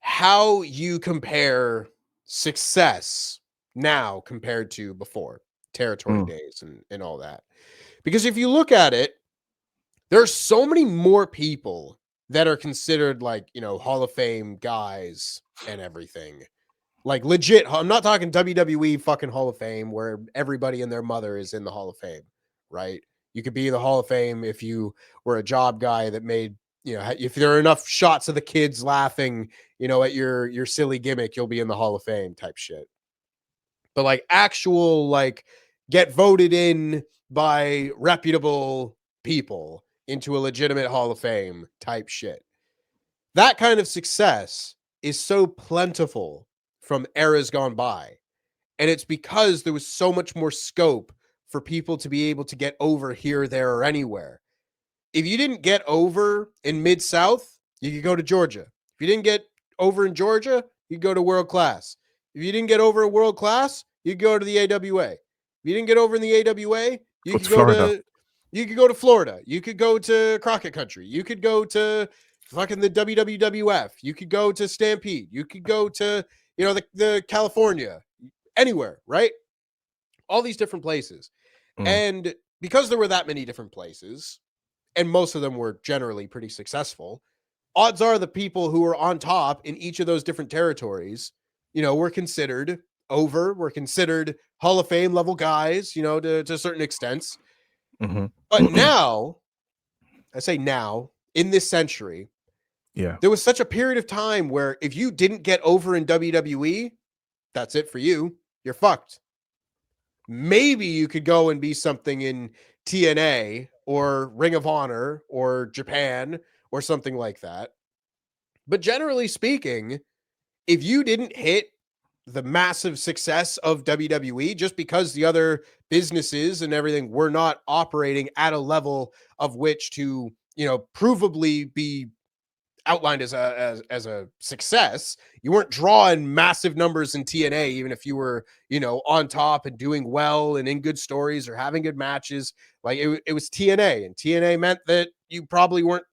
how you compare success now compared to before, territory days and all that. Because if you look at it, there's so many more people that are considered like, Hall of Fame guys and everything. Like legit, I'm not talking WWE fucking Hall of Fame where everybody and their mother is in the Hall of Fame, right? You could be in the Hall of Fame if you were a job guy that made, if there are enough shots of the kids laughing, at your silly gimmick, you'll be in the Hall of Fame type shit. But like actual, like get voted in by reputable people into a legitimate Hall of Fame type shit. That kind of success is so plentiful from eras gone by. And it's because there was so much more scope for people to be able to get over here, there, or anywhere. If you didn't get over in Mid-South, you could go to Georgia. If you didn't get over in Georgia, you could go to World Class. If you didn't get over in World Class, you could go to the AWA. If you didn't get over in the AWA, you could go to Florida. You could go to Crockett Country. You could go to fucking the WWF. You could go to Stampede. You could go to, the California, anywhere, right? All these different places. And because there were that many different places, and most of them were generally pretty successful, odds are the people who were on top in each of those different territories, were considered over, were considered Hall of Fame level guys, you know, to certain extents. Mm-hmm. But now, I say now, in this century, Yeah. there was such a period of time where if you didn't get over in WWE, that's it for you. You're fucked. Maybe you could go and be something in TNA or Ring of Honor or Japan or something like that. But generally speaking, if you didn't hit the massive success of WWE just because the other businesses and everything were not operating at a level of which to, you know, provably be outlined as a success, you weren't drawing massive numbers in TNA, even if you were, you know, on top and doing well and in good stories or having good matches. Like it was TNA, and TNA meant that you probably weren't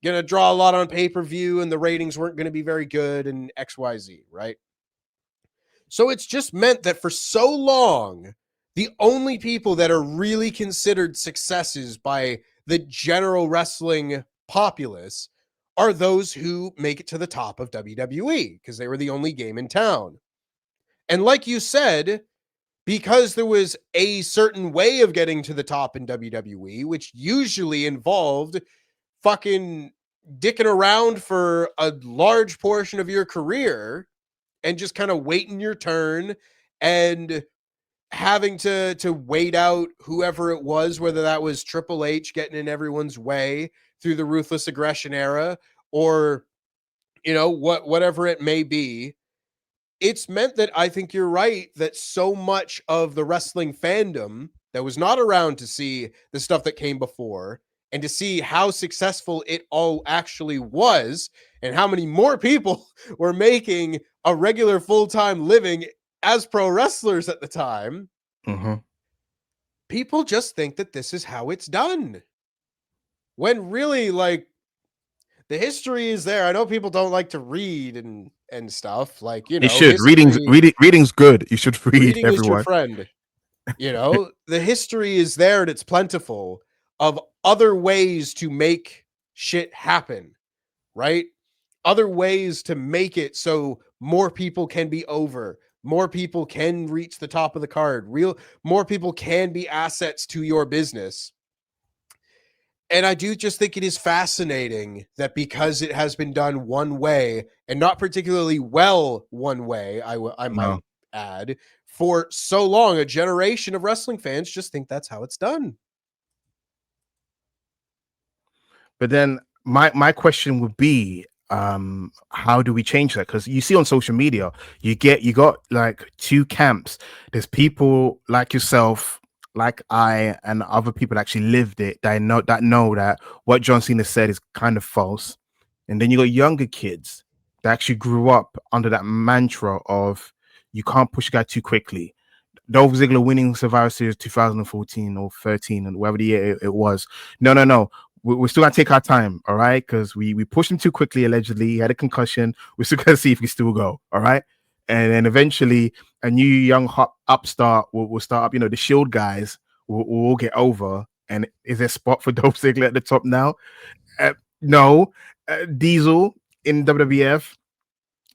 going to draw a lot on pay-per-view and the ratings weren't going to be very good and XYZ, right? So it's just meant that for so long, the only people that are really considered successes by the general wrestling populace are those who make it to the top of WWE because they were the only game in town. And like you said, because there was a certain way of getting to the top in WWE, which usually involved fucking dicking around for a large portion of your career and just kind of waiting your turn and having to wait out whoever it was, whether that was Triple H getting in everyone's way through the Ruthless Aggression era or, you know, whatever it may be. It's meant that I think you're right that so much of the wrestling fandom that was not around to see the stuff that came before and to see how successful it all actually was and how many more people were making a regular full-time living as pro wrestlers at the time. Mm-hmm. People just think that this is how it's done. When really, like, the history is there. I know people don't like to read and stuff. Like, you You know, should. history, Reading's good. You should read, reading is your everyone. friend. You know, the history is there and it's plentiful of other ways to make shit happen, right? Other ways to make it so more people can be over, more people can reach the top of the card, more people can be assets to your business. And I do just think it is fascinating that because it has been done one way and not particularly well one way, I might add, for so long, a generation of wrestling fans just think that's how it's done. But then my question would be, how do we change that? Because you see on social media, you got like two camps. There's people like yourself, like I, and other people that actually lived it, that know that what John Cena said is kind of false. And then you got younger kids that actually grew up under that mantra of you can't push a guy too quickly. Dolph Ziggler winning Survivor Series 2014 or 13 and whatever the year it was. No. We're still gonna take our time, all right? Because we pushed him too quickly. Allegedly, he had a concussion. We're still gonna see if he still go, all right? And then eventually, a new young hot upstart will start up. You know, the Shield guys will all get over. And is there a spot for Dolph Ziggler at the top now? No. Diesel in WWF.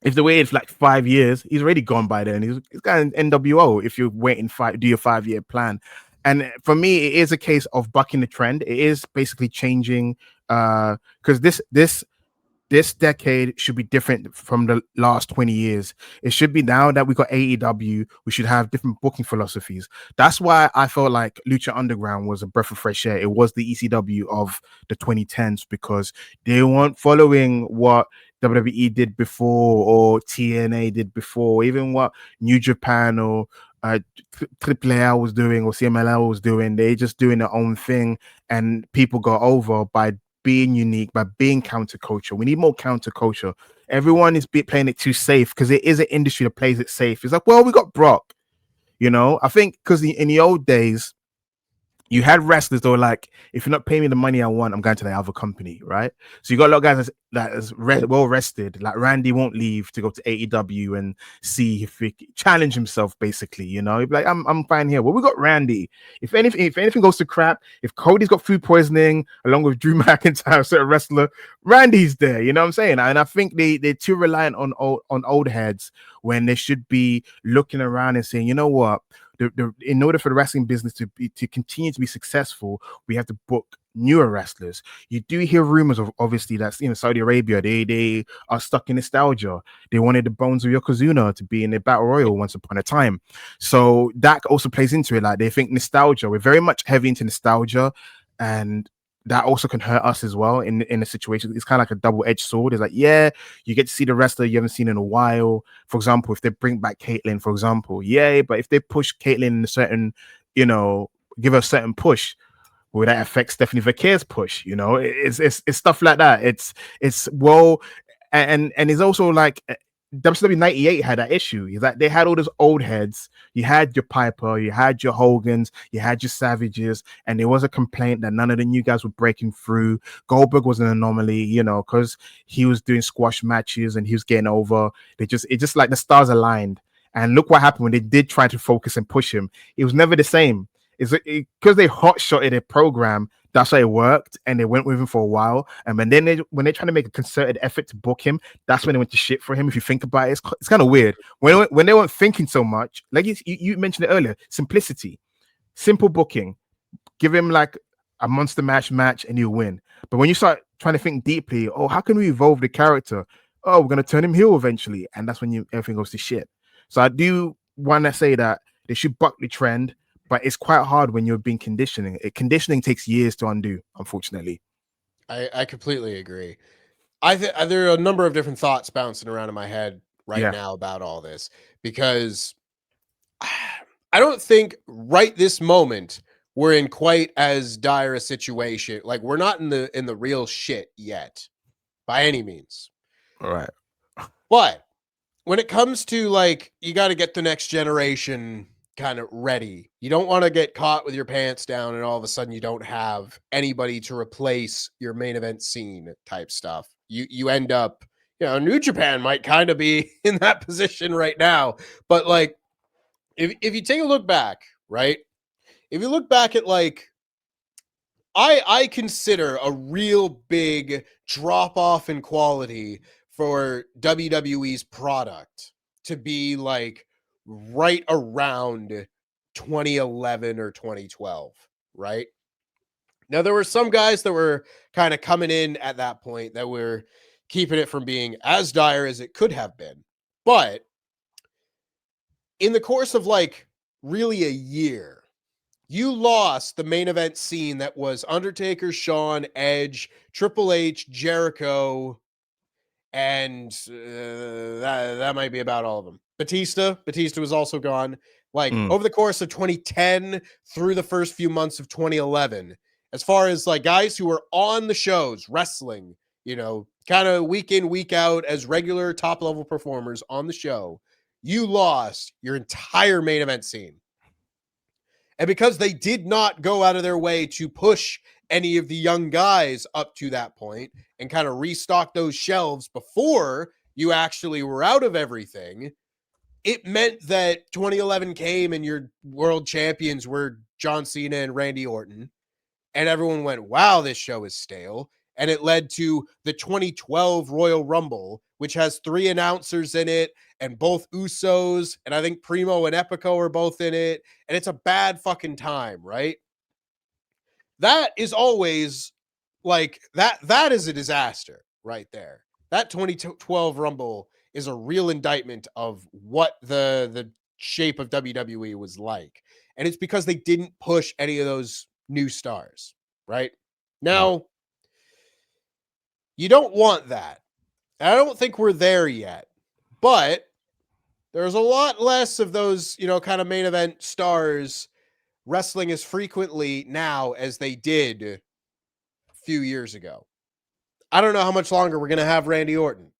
If they waited for like 5 years, he's already gone by then. He's got an NWO if you're waiting do your 5-year plan. And for me, it is a case of bucking the trend. It is basically changing because this decade should be different from the last 20 years. It should be now that we got AEW, we should have different booking philosophies. That's why I felt like Lucha Underground was a breath of fresh air. It was the ECW of the 2010s because they weren't following what WWE did before or TNA did before, even what New Japan or AAA was doing or CMLL was doing. They just doing their own thing, and people got over by being unique, by being counterculture. We need more counterculture. Everyone is playing it too safe because it is an industry that plays it safe. It's like, well, we got Brock, you know. I think because in the old days, you had wrestlers that were like, if you're not paying me the money I want, I'm going to the other company, right? So you got a lot of guys that's well rested. Like Randy won't leave to go to AEW and see if he challenge himself. Basically, you know, he'd be like, I'm fine here. Well, we got Randy. If anything goes to crap, if Cody's got food poisoning along with Drew McIntyre, certain wrestler, Randy's there. You know what I'm saying? And I think they're too reliant on old heads when they should be looking around and saying, you know what? In order for the wrestling business to continue to be successful, we have to book newer wrestlers. You do hear rumors of, obviously, that's, you know, Saudi Arabia, they are stuck in nostalgia. They wanted the bones of Yokozuna to be in the battle royal once upon a time, so that also plays into it. Like, they think nostalgia, we're very much heavy into nostalgia, and that also can hurt us as well in a situation. It's kind of like a double-edged sword. It's like, yeah, you get to see the wrestler you haven't seen in a while. For example, if they bring back Caitlyn, for example, yay. But if they push Caitlyn in a certain, you know, give her a certain push, will that affect Stephanie Vaquer's push? You know, it's stuff like that. It's well, and it's also like WCW 98 had that issue. Is that they had all those old heads. You had your Piper, you had your Hogans, you had your Savages, and there was a complaint that none of the new guys were breaking through. Goldberg was an anomaly, you know, because he was doing squash matches and he was getting over. It just like the stars aligned. And look what happened when they did try to focus and push him. It was never the same. Is it because they hot shotted a program? That's why it worked, and they went with him for a while. And when they're trying to make a concerted effort to book him, that's when they went to shit for him. If you think about it, it's kind of weird when they weren't thinking so much. Like you mentioned it earlier, simplicity, simple booking, give him like a monster match, and you win. But when you start trying to think deeply, oh, how can we evolve the character? Oh, we're gonna turn him heel eventually, and that's when everything goes to shit. So I do want to say that they should buck the trend. But it's quite hard when you're being conditioning. Conditioning takes years to undo, unfortunately. I completely agree. There are a number of different thoughts bouncing around in my head right now about all this, because I don't think right this moment we're in quite as dire a situation. Like, we're not in the real shit yet by any means. All right. But when it comes to, like, you got to get the next generation kind of ready. You don't want to get caught with your pants down and all of a sudden you don't have anybody to replace your main event scene type stuff. You end up, you know, New Japan might kind of be in that position right now. But like, if you take a look back, right? If you look back at, like, I consider a real big drop off in quality for WWE's product to be like right around 2011 or 2012, right? Now, there were some guys that were kind of coming in at that point that were keeping it from being as dire as it could have been. But in the course of like really a year, you lost the main event scene that was Undertaker, Shawn, Edge, Triple H, Jericho, and that might be about all of them. Batista was also gone. Like, over the course of 2010 through the first few months of 2011, as far as like guys who were on the shows wrestling, you know, kind of week in, week out as regular top level performers on the show, you lost your entire main event scene. And because they did not go out of their way to push any of the young guys up to that point and kind of restock those shelves before you actually were out of everything, it meant that 2011 came and your world champions were John Cena and Randy Orton. And everyone went, wow, this show is stale. And it led to the 2012 Royal Rumble, which has 3 announcers in it, and both Usos, and I think Primo and Epico are both in it. And it's a bad fucking time, right? That is always like that is a disaster right there. That 2012 Rumble is a real indictment of what the shape of WWE was like. And it's because they didn't push any of those new stars, right? Now, you don't want that. I don't think we're there yet. But there's a lot less of those, you know, kind of main event stars wrestling as frequently now as they did a few years ago. I don't know how much longer we're going to have Randy Orton.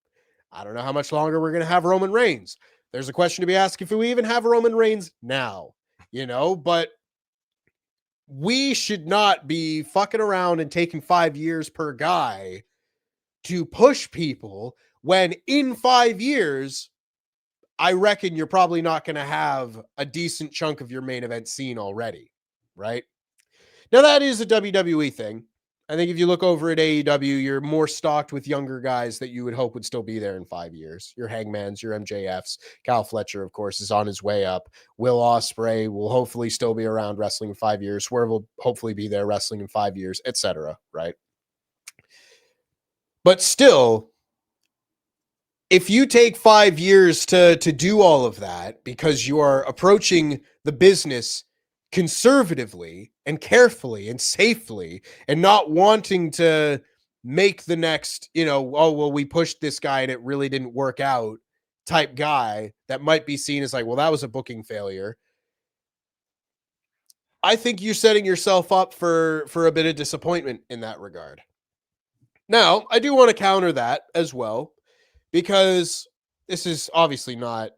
I don't know how much longer we're going to have Roman Reigns. There's a question to be asked if we even have Roman Reigns now, you know, but we should not be fucking around and taking 5 years per guy to push people when in 5 years, I reckon you're probably not going to have a decent chunk of your main event scene already, right? Now, that is a WWE thing. I think if you look over at AEW, you're more stocked with younger guys that you would hope would still be there in 5 years. Your Hangmans, your MJFs. Cal Fletcher, of course, is on his way up. Will Ospreay will hopefully still be around wrestling in 5 years. Swerve will hopefully be there wrestling in 5 years, etc., right? But still, if you take 5 years to do all of that because you are approaching the business conservatively and carefully and safely and not wanting to make the next, oh, well, we pushed this guy and it really didn't work out type guy that might be seen as like, well, that was a booking failure. I think you're setting yourself up for a bit of disappointment in that regard. Now, I do want to counter that as well, because this is obviously not,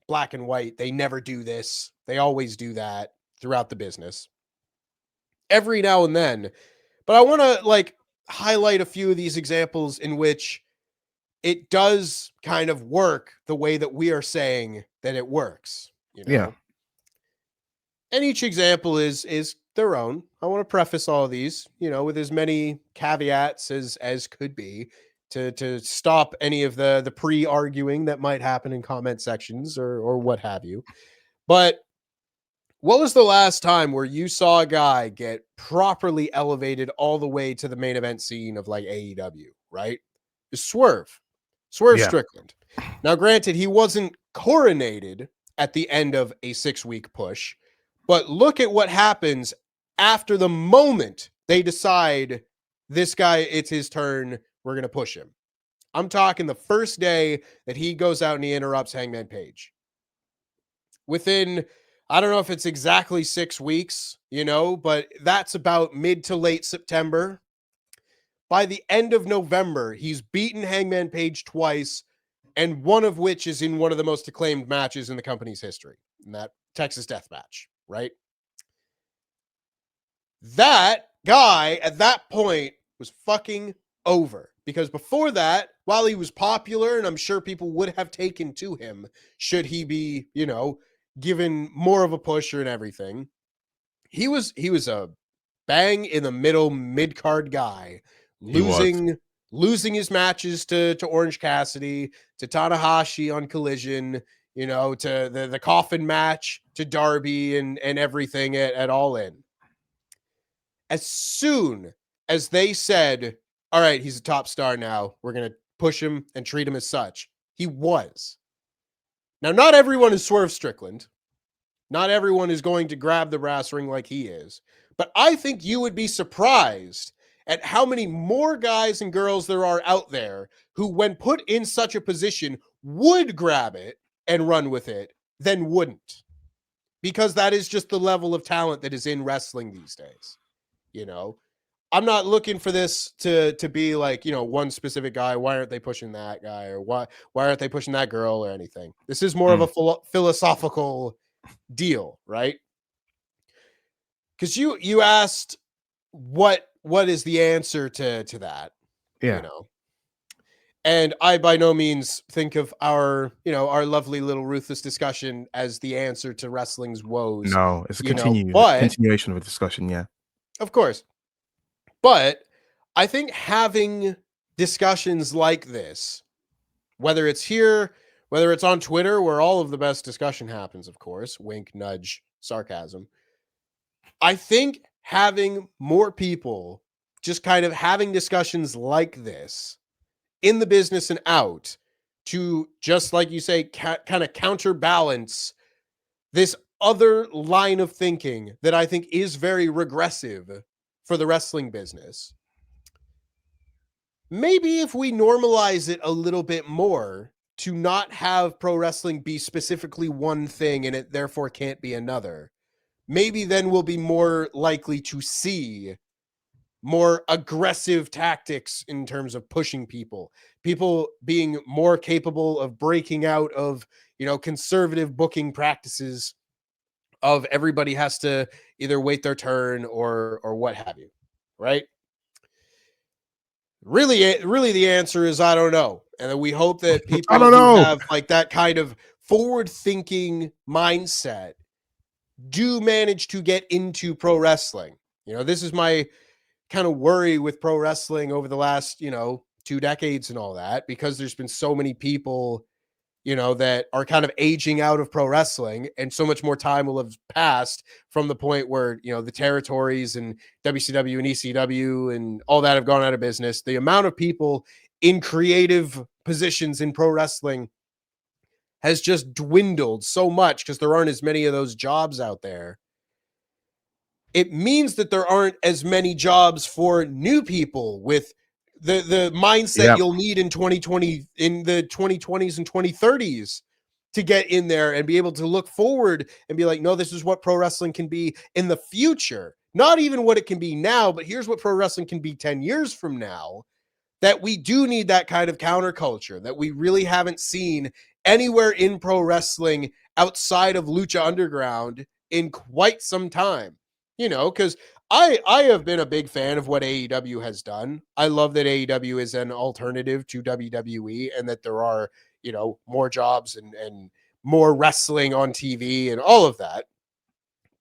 black and white. They never do this. They always do that throughout the business. Every now and then. But I want to highlight a few of these examples in which it does kind of work the way that we are saying that it works, Yeah. And each example is their own. I want to preface all of these, with as many caveats as could be to stop any of the pre-arguing that might happen in comment sections or what have you. But what was the last time where you saw a guy get properly elevated all the way to the main event scene of like AEW, right? It's Swerve Strickland. Now, granted, he wasn't coronated at the end of a 6-week push, but look at what happens after the moment they decide this guy, it's his turn, we're going to push him. I'm talking the first day that he goes out and he interrupts Hangman Page. Within, I don't know if it's exactly 6 weeks, but that's about mid to late September. By the end of November, he's beaten Hangman Page twice, and one of which is in one of the most acclaimed matches in the company's history, in that Texas Death Match, right? That guy at that point was fucking over, because before that, while he was popular, and I'm sure people would have taken to him should he be, given more of a push and everything, he was a bang in the middle mid-card guy, losing his matches to Orange Cassidy, to Tanahashi on Collision, to the coffin match to Darby and everything at All In. As soon as they said, all right, he's a top star now, we're going to push him and treat him as such, he was. Now, not everyone is Swerve Strickland. Not everyone is going to grab the brass ring like he is. But I think you would be surprised at how many more guys and girls there are out there who, when put in such a position, would grab it and run with it than wouldn't. Because that is just the level of talent that is in wrestling these days. I'm not looking for this to be like, one specific guy. Why aren't they pushing that guy? Or why aren't they pushing that girl or anything? This is more of a philosophical deal, right? Because you asked what is the answer to that, and I by no means think of our lovely little Ruthless discussion as the answer to wrestling's woes. No, it's a continuation of a discussion. Yeah, of course. But I think having discussions like this, whether it's here, whether it's on Twitter, where all of the best discussion happens, of course, wink, nudge, sarcasm. I think having more people just kind of having discussions like this in the business and out to, just like you say, kind of counterbalance this other line of thinking that I think is very regressive for the wrestling business. Maybe if we normalize it a little bit more to not have pro wrestling be specifically one thing and it therefore can't be another, maybe then we'll be more likely to see more aggressive tactics in terms of pushing people being more capable of breaking out of, conservative booking practices of everybody has to either wait their turn or what have you, right? Really the answer is I don't know. And then we hope that I people don't who know. have like that kind of forward thinking mindset do manage to get into pro wrestling. You know, this is my kind of worry with pro wrestling over the last, 2 decades and all that, because there's been so many people, that are kind of aging out of pro wrestling, and so much more time will have passed from the point where, the territories and WCW and ECW and all that have gone out of business. The amount of people in creative positions in pro wrestling has just dwindled so much because there aren't as many of those jobs out there. It means that there aren't as many jobs for new people with the mindset you'll need in 2020, in the 2020s and 2030s, to get in there and be able to look forward and be like, no, this is what pro wrestling can be in the future. Not even what it can be now, but here's what pro wrestling can be 10 years from now. That we do need that kind of counterculture that we really haven't seen anywhere in pro wrestling outside of Lucha Underground in quite some time. Because I have been a big fan of what AEW has done. I love that AEW is an alternative to WWE, and that there are, more jobs and more wrestling on TV and all of that.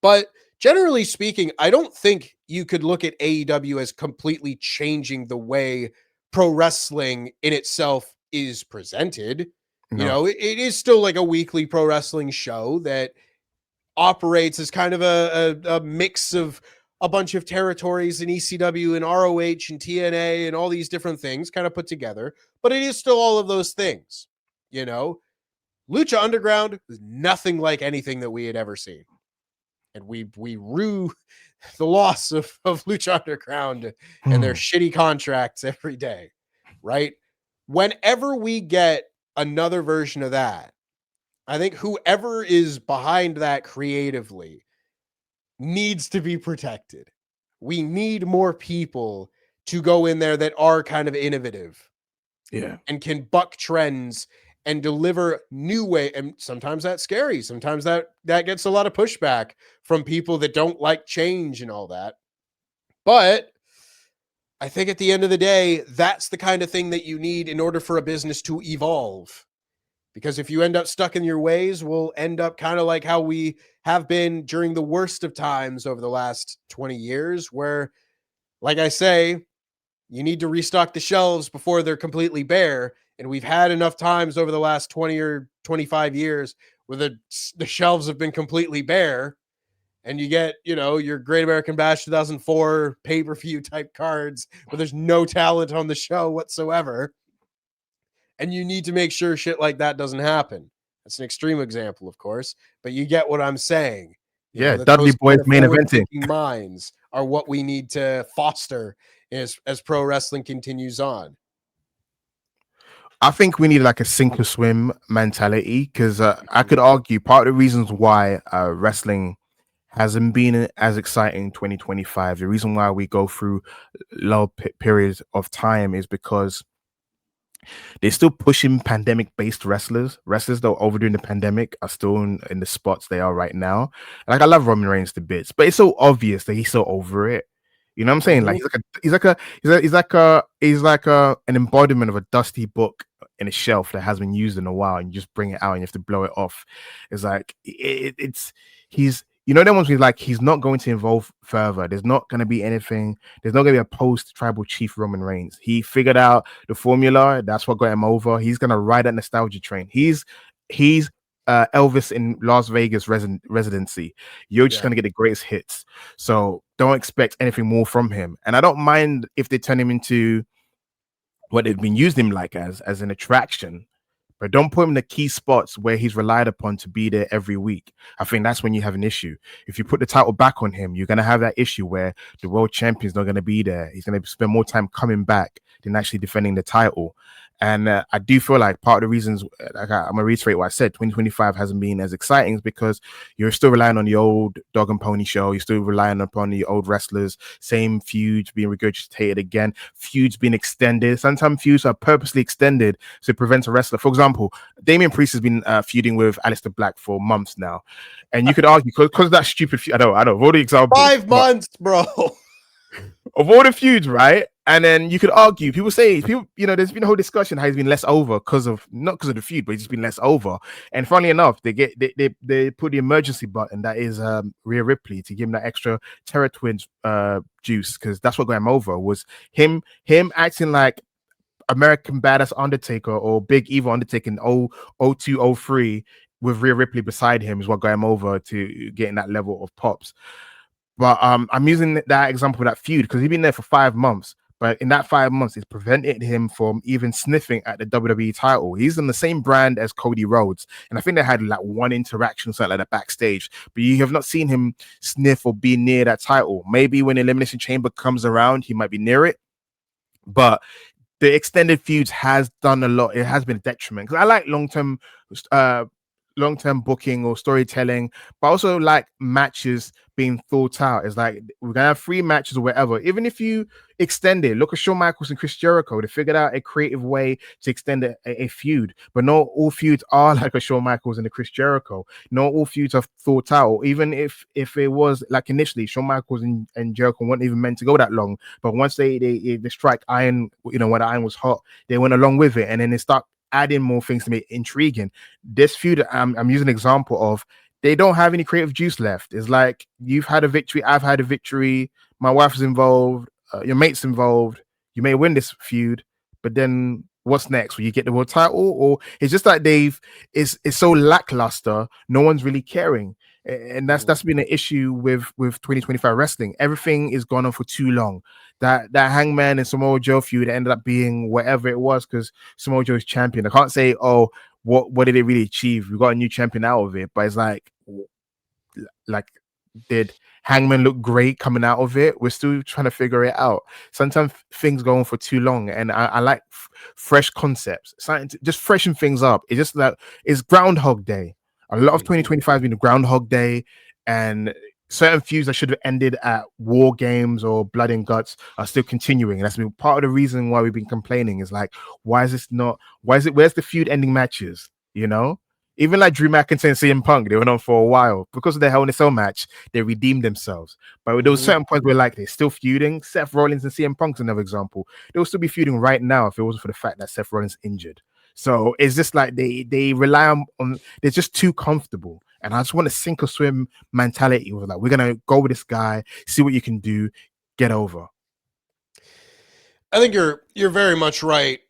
But generally speaking, I don't think you could look at AEW as completely changing the way pro wrestling in itself is presented. No. It is still like a weekly pro wrestling show that operates as kind of a mix of a bunch of territories in ECW and ROH and TNA and all these different things kind of put together. But it is still all of those things. Lucha Underground is nothing like anything that we had ever seen. And we rue the loss of Lucha Underground and their shitty contracts every day, right? Whenever we get another version of that, I think whoever is behind that creatively needs to be protected. We need more people to go in there that are kind of innovative, and can buck trends and deliver new way. And sometimes that's scary. Sometimes that gets a lot of pushback from people that don't like change and all that. But I think at the end of the day, that's the kind of thing that you need in order for a business to evolve. Because if you end up stuck in your ways, we'll end up kind of like how we have been during the worst of times over the last 20 years, where, like I say, you need to restock the shelves before they're completely bare. And we've had enough times over the last 20 or 25 years where the shelves have been completely bare. And you get, your Great American Bash 2004 pay-per-view type cards where there's no talent on the show whatsoever. And you need to make sure shit like that doesn't happen. That's an extreme example, of course, but you get what I'm saying. That Dudley those Boys kind of main eventing minds are what we need to foster as pro wrestling continues on. I think we need like a sink or swim mentality, because I could argue part of the reasons why wrestling hasn't been as exciting in 2025, the reason why we go through low periods of time, is because they're still pushing pandemic-based wrestlers. Wrestlers that were over during the pandemic are still in the spots they are right now. Like, I love Roman Reigns to bits, but it's so obvious that he's so over it. You know what I'm saying? Like, he's like an embodiment of a dusty book in a shelf that hasn't been used in a while, and you just bring it out and you have to blow it off. It's like he's that one's like, he's not going to evolve further. There's not going to be anything. There's not going to be a post-tribal chief Roman Reigns. He figured out the formula. That's what got him over. He's going to ride that nostalgia train. He's Elvis in Las Vegas residency. You're just going to get the greatest hits. So don't expect anything more from him. And I don't mind if they turn him into what they've been using him like as an attraction. But don't put him in the key spots where he's relied upon to be there every week. I think that's when you have an issue. If you put the title back on him, you're going to have that issue where the world champion's not going to be there. He's going to spend more time coming back than actually defending the title. And I do feel like part of the reasons, like I'm gonna reiterate what I said, 2025 hasn't been as exciting is because you're still relying on the old dog and pony show. You're still relying upon the old wrestlers, same feuds being regurgitated again, feuds being extended. Sometimes feuds are purposely extended so it prevents a wrestler. For example, Damian Priest has been feuding with Aleister Black for months now. And you could argue because of that stupid feud, I know, of all the examples. 5 months, bro. Of all the feuds, right? And then you could argue, people say, there's been a whole discussion how he's been less over not because of the feud, but he's just been less over. And funnily enough, they put the emergency button that is Rhea Ripley to give him that extra Terror Twins juice, because that's what got him over, was him acting like American Badass Undertaker or Big Evil Undertaker in 0203 with Rhea Ripley beside him is what got him over to getting that level of pops. But I'm using that example of that feud because he's been there for 5 months. But in that 5 months, it's prevented him from even sniffing at the WWE title. He's on the same brand as Cody Rhodes. And I think they had like one interaction, something like that backstage. But you have not seen him sniff or be near that title. Maybe when Elimination Chamber comes around, he might be near it. But the extended feuds has done a lot. It has been a detriment. Because I like long-term booking or storytelling, but also like matches being thought out. It's like we're gonna have 3 matches or whatever. Even if you extend it, look at Shawn Michaels and Chris Jericho. They figured out a creative way to extend a feud, but not all feuds are like a Shawn Michaels and a Chris Jericho. Not all feuds are thought out. Even if it was like initially Shawn Michaels and Jericho weren't even meant to go that long, but once they strike iron, when the iron was hot, they went along with it, and then they start adding more things to make it intriguing. This feud, I'm using an example of, they don't have any creative juice left. It's like you've had a victory, I've had a victory, my wife's involved, your mate's involved. You may win this feud, but then what's next? Will you get the world title? Or it's just like it's so lackluster. No one's really caring, and that's been an issue with 2025 wrestling. Everything is gone on for too long. That Hangman and Samoa Joe feud ended up being whatever it was because Samoa Joe is champion. I can't say, oh, what did it really achieve? We got a new champion out of it, but it's like did Hangman look great coming out of it? We're still trying to figure it out. Sometimes things go on for too long, and I like fresh concepts, something to just freshen things up. It's just like it's Groundhog Day. A lot of 2025 has been a Groundhog Day, and certain feuds that should have ended at War Games or Blood and Guts are still continuing. And that's been part of the reason why we've been complaining. Is like, where's the feud ending matches? Even like Drew McIntyre and CM Punk, they went on for a while because of their Hell in a Cell match. They redeemed themselves, but there was certain points where like they're still feuding. Seth Rollins and CM Punk's another example. They will still be feuding right now if it wasn't for the fact that Seth Rollins injured. So it's just like they rely on they're just too comfortable. And I just want a sink or swim mentality. With like, we're gonna go with this guy, see what you can do, get over. I think you're very much right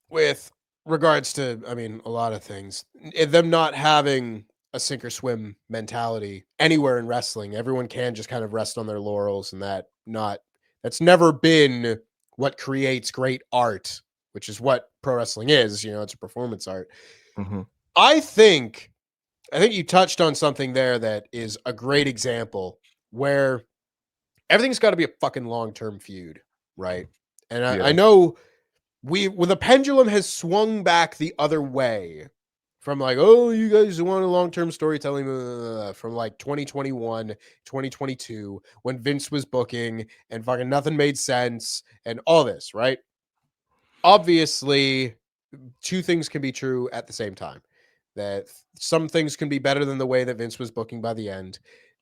with regards to, a lot of things. Them not having a sink or swim mentality anywhere in wrestling. Everyone can just kind of rest on their laurels, and that's never been what creates great art, which is what pro wrestling is. It's a performance art. Mm-hmm. I think you touched on something there that is a great example where everything's got to be a fucking long-term feud, right? And I know the pendulum has swung back the other way from like, oh, you guys want a long-term storytelling from like 2021, 2022, when Vince was booking and fucking nothing made sense and all this, right? Obviously, 2 things can be true at the same time. That some things can be better than the way that Vince was booking by the end,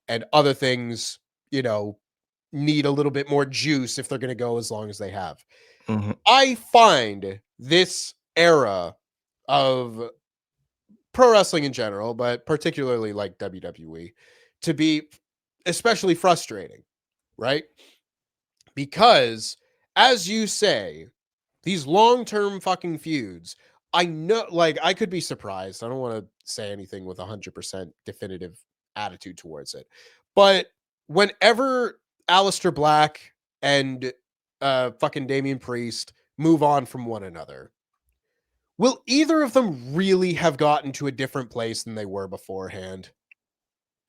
and other things, need a little bit more juice if they're going to go as long as they have. Mm-hmm. I find this era of pro wrestling in general, but particularly like WWE, to be especially frustrating, right? Because, as you say, these long-term fucking feuds, I know, like, I could be surprised. I don't want to say anything with 100% definitive attitude towards it. But whenever Aleister Black and fucking Damian Priest move on from one another, will either of them really have gotten to a different place than they were beforehand?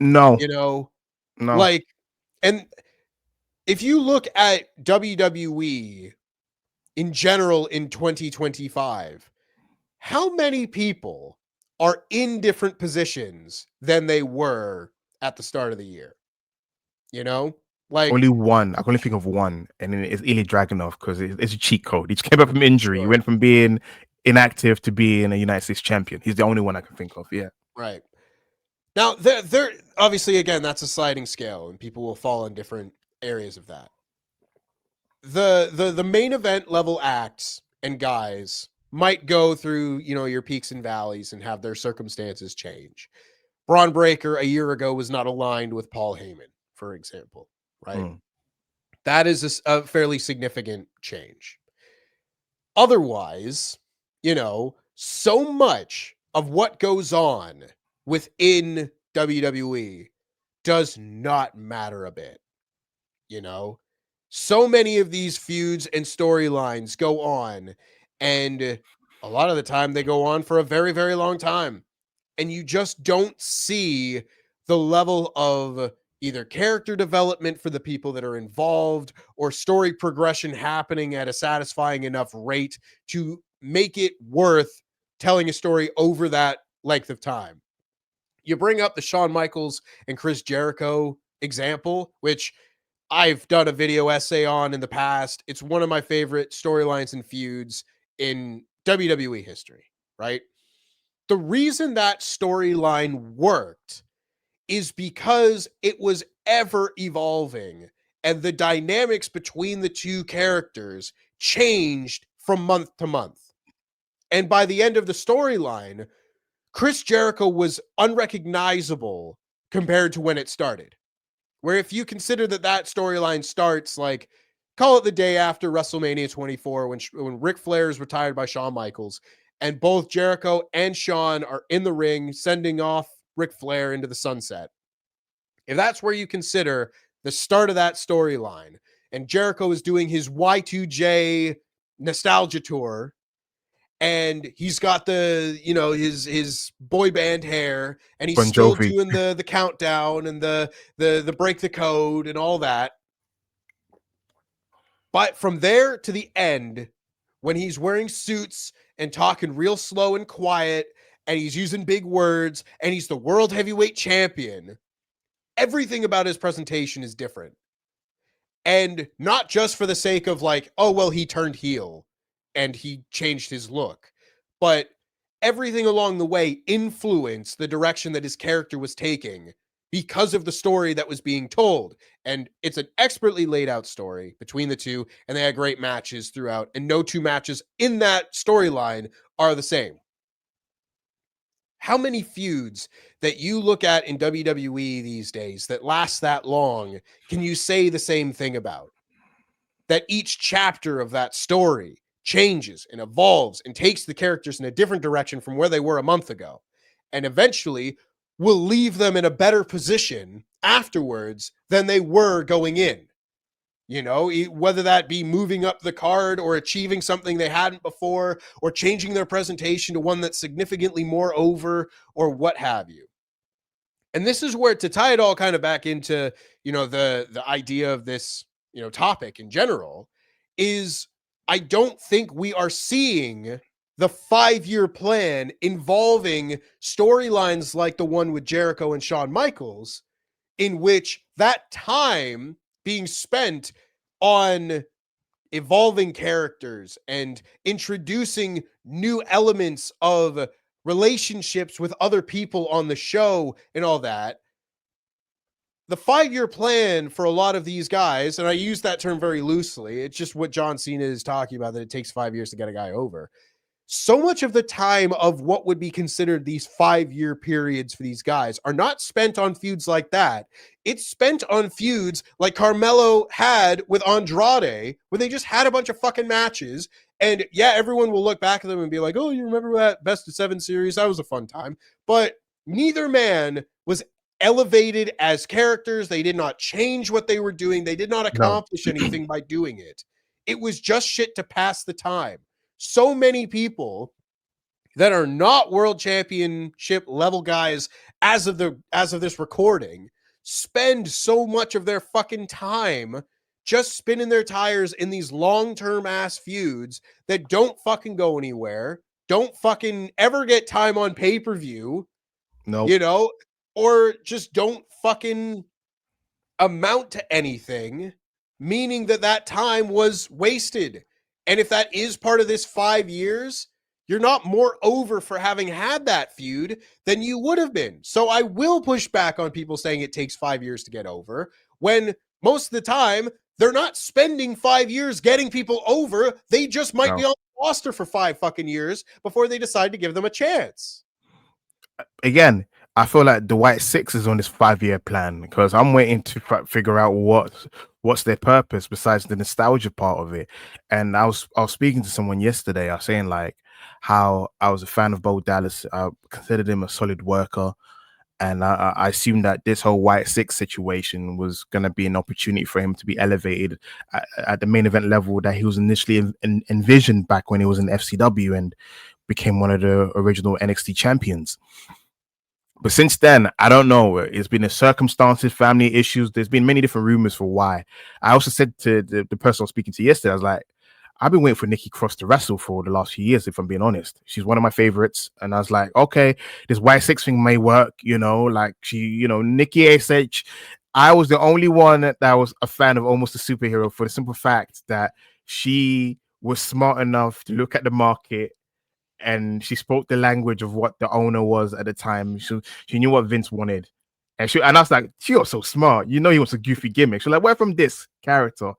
No. No. Like, and if you look at WWE in general in 2025, how many people are in different positions than they were at the start of the year? You know, like Only one. I can only think of one, and then it's Ilya Dragunov because it's a cheat code. He just came back from injury. He sure, went from being inactive to being a United States champion. He's the only one I can think of. Yeah. right. Now, there obviously, again, that's a sliding scale, and people will fall in different areas of that. The main event level acts and guys might go through, you know, your peaks and valleys and have their circumstances change. Braun Breaker a year ago was not aligned with Paul Heyman, for example, right? Mm. That is a fairly significant change. Otherwise, you know, so much of what goes on within WWE does not matter a bit, you know? So many of these feuds and storylines go on, and a lot of the time they go on for a very, very long time. And you just don't see the level of either character development for the people that are involved or story progression happening at a satisfying enough rate to make it worth telling a story over that length of time. You bring up the Shawn Michaels and Chris Jericho example, which I've done a video essay on in the past. It's one of my favorite storylines and feuds in WWE history, right? The reason that storyline worked is because it was ever evolving and the dynamics between the two characters changed from month to month. And by the end of the storyline, Chris Jericho was unrecognizable compared to when it started. Where if you consider that storyline starts like, call it the day after WrestleMania 24 when Ric Flair is retired by Shawn Michaels, and both Jericho and Shawn are in the ring sending off Ric Flair into the sunset. If that's where you consider the start of that storyline, and Jericho is doing his Y2J nostalgia tour, and he's got the, you know, his boy band hair, and he's Bon still Jovi. doing the countdown and the break the code and all that. But from there to the end, when he's wearing suits and talking real slow and quiet, and he's using big words, and he's the world heavyweight champion, everything about his presentation is different. And not just for the sake of like, oh, well, he turned heel and he changed his look, but everything along the way influenced the direction that his character was taking because of the story that was being told. And it's an expertly laid out story between the two, and they had great matches throughout, and no two matches in that storyline are the same. How many feuds that you look at in WWE these days that last that long can you say the same thing about? That each chapter of that story changes and evolves and takes the characters in a different direction from where they were a month ago, and eventually will leave them in a better position afterwards than they were going in. You know, whether that be moving up the card or achieving something they hadn't before or changing their presentation to one that's significantly more over or what have you. And this is where, to tie it all kind of back into, you know, the idea of this, you know, topic in general, is I don't think we are seeing the 5-year plan involving storylines like the one with Jericho and Shawn Michaels, in which that time being spent on evolving characters and introducing new elements of relationships with other people on the show and all that. The 5-year plan for a lot of these guys, and I use that term very loosely, it's just what John Cena is talking about, that it takes 5 years to get a guy over. So much of the time of what would be considered these 5-year periods for these guys are not spent on feuds like that. It's spent on feuds like Carmelo had with Andrade, where they just had a bunch of fucking matches. And yeah, everyone will look back at them and be like, oh, you remember that best of 7 series? That was a fun time. But neither man was elevated as characters. They did not change what they were doing. They did not No. accomplish anything by doing it. It was just shit to pass the time. So many people that are not world championship level guys as of this recording spend so much of their fucking time just spinning their tires in these long-term ass feuds that don't fucking go anywhere, don't fucking ever get time on pay-per-view, No, you know, or just don't fucking amount to anything, meaning that time was wasted. And if that is part of this 5 years, you're not more over for having had that feud than you would have been. So I will push back on people saying it takes 5 years to get over, when most of the time they're not spending 5 years getting people over. They just might be on the roster for 5 fucking years before they decide to give them a chance. Again, I feel like the White Six is on this 5-year plan because I'm waiting to figure out what's their purpose besides the nostalgia part of it. And I was speaking to someone yesterday. I was saying like how I was a fan of Bo Dallas. I considered him a solid worker, and I assumed that this whole White Six situation was going to be an opportunity for him to be elevated at the main event level that he was initially envisioned back when he was in FCW and became one of the original NXT champions. But since then, I don't know. It's been the circumstances, family issues. There's been many different rumors for why. I also said to the person I was speaking to yesterday, I was like, I've been waiting for Nikki Cross to wrestle for the last few years, if I'm being honest. She's one of my favorites. And I was like, okay, this Y6 thing may work, like Nikki ASH. I was the only one that was a fan of almost a superhero for the simple fact that she was smart enough to look at the market, and she spoke the language of what the owner was at the time. She knew what Vince wanted. And I was like, she was so smart. He wants a goofy gimmick. She's like, where from this character?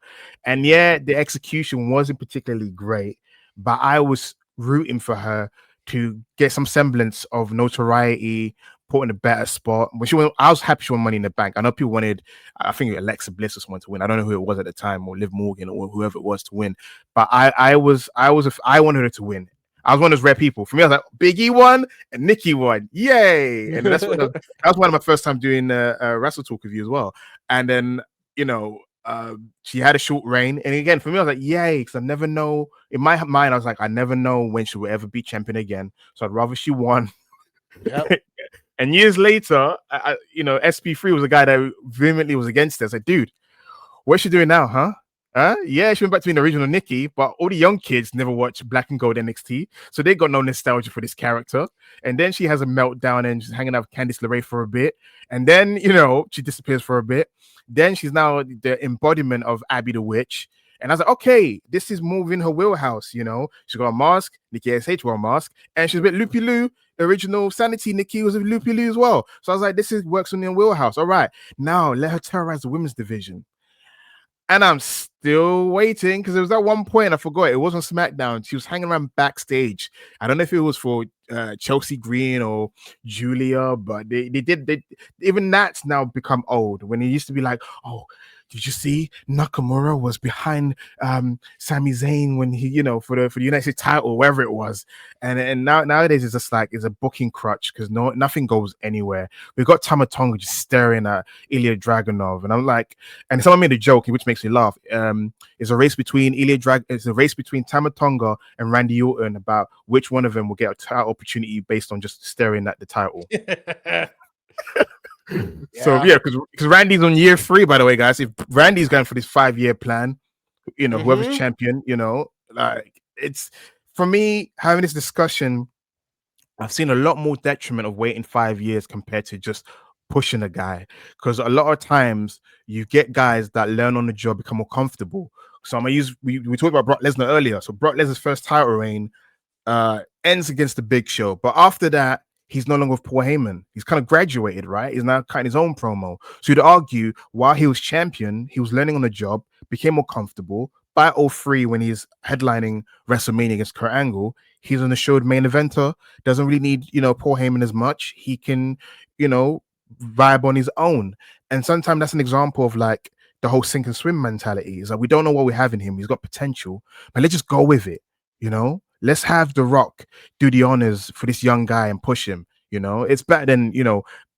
And yeah, the execution wasn't particularly great, but I was rooting for her to get some semblance of notoriety, put in a better spot. I was happy she won Money in the Bank. I know people wanted, I think Alexa Bliss or someone to win. I don't know who it was at the time, or Liv Morgan, or whoever it was to win. But I wanted her to win. I was one of those rare people. For me, I was like, Biggie won and Nikki won. Yay. And that was one of my first time doing Wrestle Talk with you as well. And then, she had a short reign. And again, for me, I was like, yay, because I never know. In my mind, I was like, I never know when she will ever be champion again. So I'd rather she won. Yep. And years later, SP3 was a guy that vehemently was against it. I said, dude, what's she doing now, huh? Yeah, she went back to being the original Nikki, but all the young kids never watched Black and Gold NXT, so they got no nostalgia for this character. And then she has a meltdown and she's hanging out with Candice LeRae for a bit, and then she disappears for a bit. Then she's now the embodiment of Abby the Witch, and I was like, okay, this is moving her wheelhouse. She's got a mask, Nikki ASH wore a mask, and she's a bit Loopy Loo. The original Sanity Nikki was a Loopy Loo as well. So I was like, this works on your wheelhouse. All right, now let her terrorize the women's division. And I'm still waiting because there was that one point, I forgot, it was on SmackDown. She was hanging around backstage. I don't know if it was for Chelsea Green or Julia, but they even that's now become old. When it used to be like, oh, did you see Nakamura was behind Sami Zayn when he, for the United States title, wherever it was. And nowadays it's just like it's a booking crutch because nothing goes anywhere. We've got Tama Tonga just staring at Ilya Dragunov, and I'm like, and someone made a joke which makes me laugh. It's a race between Tama Tonga and Randy Orton about which one of them will get a title opportunity based on just staring at the title. So yeah, because Randy's on year 3, by the way, guys. If Randy's going for this 5-year plan, whoever's champion, like, it's, for me, having this discussion, I've seen a lot more detriment of waiting 5 years compared to just pushing a guy, because a lot of times you get guys that learn on the job, become more comfortable. So I'm gonna use, we talked about Brock Lesnar earlier. So Brock Lesnar's first title reign ends against the Big Show, but after that, he's no longer with Paul Heyman. He's kind of graduated, right? He's now cutting his own promo. So you'd argue while he was champion, he was learning on the job, became more comfortable. By 03, when he's headlining WrestleMania against Kurt Angle, he's on the show main eventer. Doesn't really need, Paul Heyman as much. He can, vibe on his own. And sometimes that's an example of like the whole sink and swim mentality. Is like, we don't know what we have in him. He's got potential, but let's just go with it. Let's have The Rock do the honors for this young guy and push him. It's better than,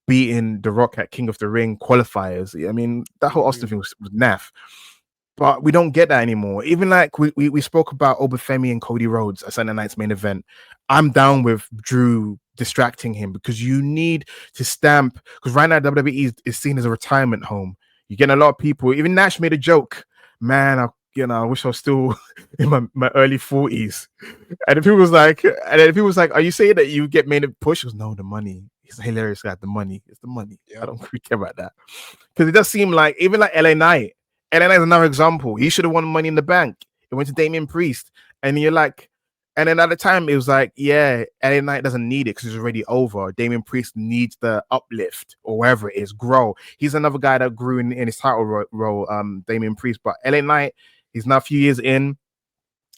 beating The Rock at King of the Ring qualifiers. I mean, that whole Austin thing was naff. But we don't get that anymore. Even like we spoke about Obafemi and Cody Rhodes at Sunday night's main event. I'm down with Drew distracting him because you need to stamp, because right now WWE is seen as a retirement home. You're getting a lot of people. Even Nash made a joke man, I wish I was still in my early 40s. And if he was like, are you saying that you get made a push? He goes, no, the money. He's hilarious guy. The money. It's the money. I don't really care about that. Because it does seem like, even like LA Knight. LA Knight is another example. He should have won Money in the Bank. It went to Damian Priest. And you're like, and then at the time, it was like, yeah, LA Knight doesn't need it because it's already over. Damian Priest needs the uplift or wherever it is, grow. He's another guy that grew in his title role, Damian Priest. But LA Knight, he's now a few years in,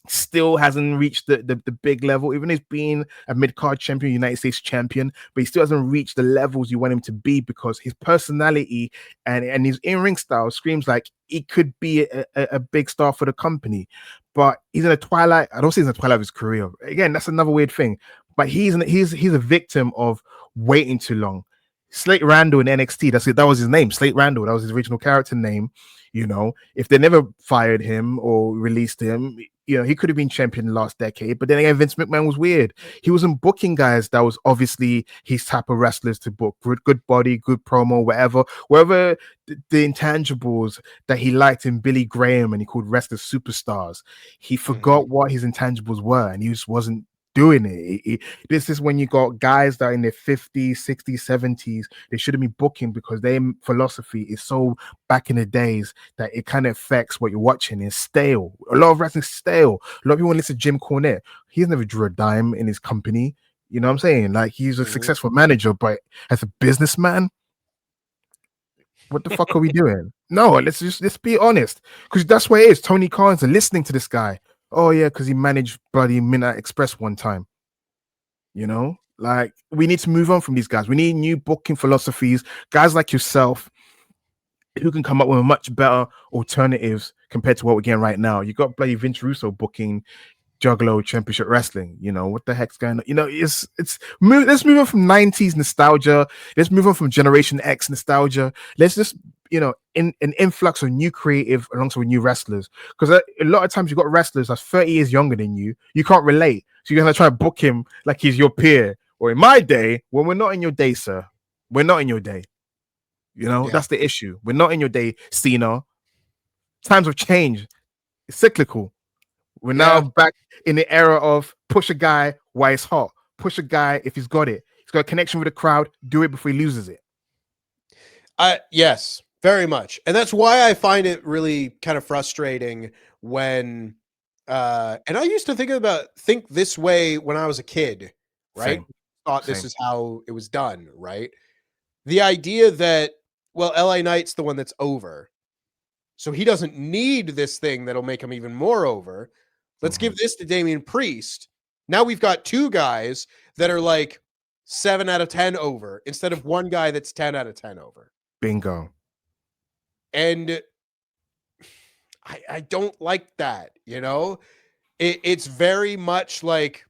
still hasn't reached the big level, even he's been a mid-card champion, United States champion, but he still hasn't reached the levels you want him to be because his personality and his in-ring style screams like he could be a big star for the company. But he's in a twilight. I don't say he's in the twilight of his career. Again, that's another weird thing. But he's a victim of waiting too long. Slate Randall in NXT, that was his name. Slate Randall, that was his original character name. You know, if they never fired him or released him, you know, he could have been champion last decade. But then again, Vince McMahon was weird. He wasn't booking guys that was obviously his type of wrestlers to book. Good body, good promo, whatever the intangibles that he liked in Billy Graham and he called wrestlers superstars. He forgot what his intangibles were and he just wasn't doing it. This is when you got guys that are in their 50s, 60s, 70s. They shouldn't be booking because their philosophy is so back in the days that it kind of affects what you're watching. It's stale. A lot of wrestling stale. A lot of people listen to Jim Cornette. He's never drew a dime in his company. You know what I'm saying? Like he's a successful manager, but as a businessman, what the fuck are we doing? No, let's be honest, because that's what it is. Tony Khan's listening to this guy. Oh yeah, because he managed bloody Midnight Express one time. You know, like we need to move on from these guys. We need new booking philosophies. Guys like yourself who can come up with much better alternatives compared to what we're getting right now. You got bloody Vince Russo booking Juggalo Championship Wrestling. You know, what the heck's going on? You know, let's move on from 90s nostalgia. Let's move on from Generation X nostalgia. Let's just, you know, an influx of new creative alongside new wrestlers. Because a lot of times you've got wrestlers that's 30 years younger than you. You can't relate. So you're going to try to book him like he's your peer. Or in my day, when we're not in your day, sir. We're not in your day. You know, that's the issue. We're not in your day, Cena. Times have changed. It's cyclical. We're now back in the era of push a guy while it's hot. Push a guy if he's got it. He's got a connection with the crowd. Do it before he loses it. Yes, very much. And that's why I find it really kind of frustrating when and I used to think this way when I was a kid, right? Same. Thought this is how it was done, right? The idea that, well, LA Knight's the one that's over. So he doesn't need this thing that'll make him even more over. Let's give this to Damian Priest. Now we've got two guys that are like 7 out of 10 over instead of one guy that's 10 out of 10 over. Bingo. And I don't like that, you know? It's very much like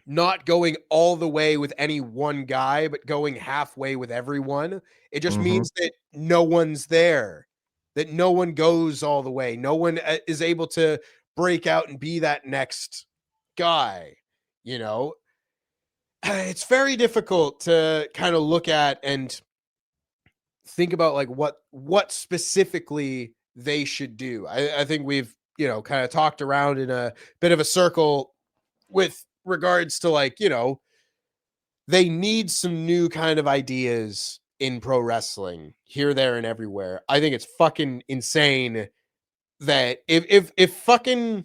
not going all the way with any one guy, but going halfway with everyone. It just means that no one's there, that no one goes all the way. No one is able to break out and be that next guy, you know? It's very difficult to kind of look at and think about like what specifically they should do. I think we've, you know, kind of talked around in a bit of a circle with regards to like, you know, they need some new kind of ideas in pro wrestling here, there, and everywhere. I think it's fucking insane that if fucking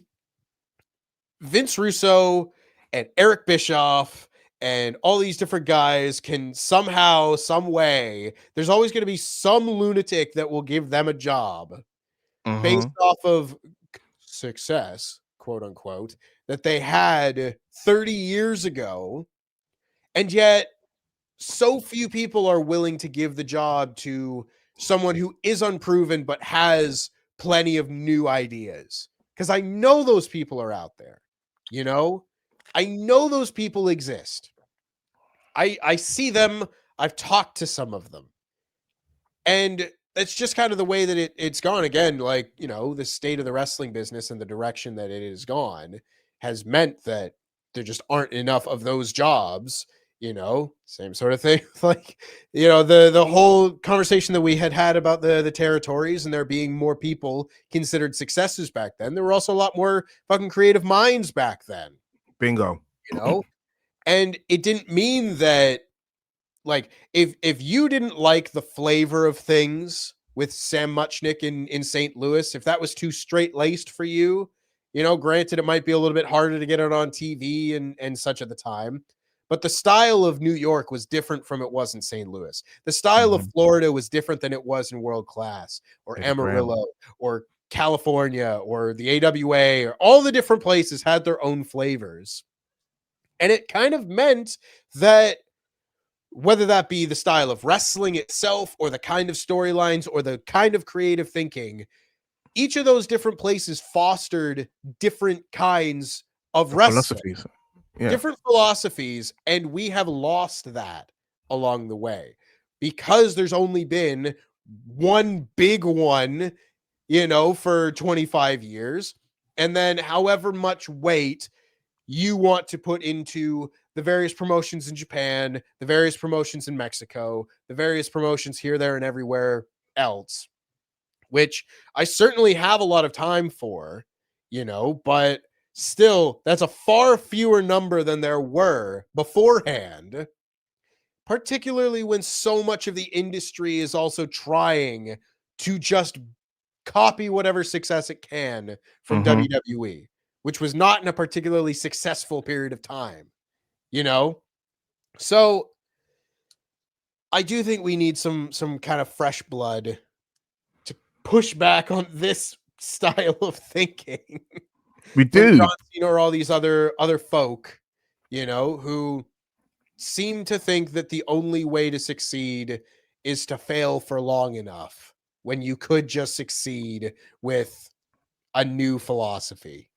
Vince Russo and Eric Bischoff and all these different guys can somehow, some way, there's always going to be some lunatic that will give them a job based off of success, quote unquote, that they had 30 years ago. And yet, so few people are willing to give the job to someone who is unproven but has plenty of new ideas. Because I know those people are out there. You know, I know those people exist. I see them. I've talked to some of them. And it's just kind of the way that it's gone. Again, like, you know, the state of the wrestling business and the direction that it has gone has meant that there just aren't enough of those jobs Same sort of thing. Like, the whole conversation that we had about the territories and there being more people considered successes back then. There were also a lot more fucking creative minds back then, Bingo. and it didn't mean that, like, if you didn't like the flavor of things with Sam Muchnick in St. Louis, if that was too straight laced for you, granted, it might be a little bit harder to get it on TV and such at the time, but the style of New York was different from it was in St. Louis. The style of Florida was different than it was in World Class or Amarillo or California or the AWA, or all the different places had their own flavors. And it kind of meant that whether that be the style of wrestling itself or the kind of storylines or the kind of creative thinking, each of those different places fostered different kinds of wrestling, Philosophies. different philosophies, and we have lost that along the way because there's only been one big one, for 25 years, and then however much weight you want to put into the various promotions in Japan, the various promotions in Mexico, the various promotions here, there, and everywhere else, which I certainly have a lot of time for, but still, that's a far fewer number than there were beforehand, particularly when so much of the industry is also trying to just copy whatever success it can from WWE, which was not in a particularly successful period of time, So I do think we need some kind of fresh blood to push back on this style of thinking. We When do. John Cena or all these other folk, who seem to think that the only way to succeed is to fail for long enough when you could just succeed with a new philosophy.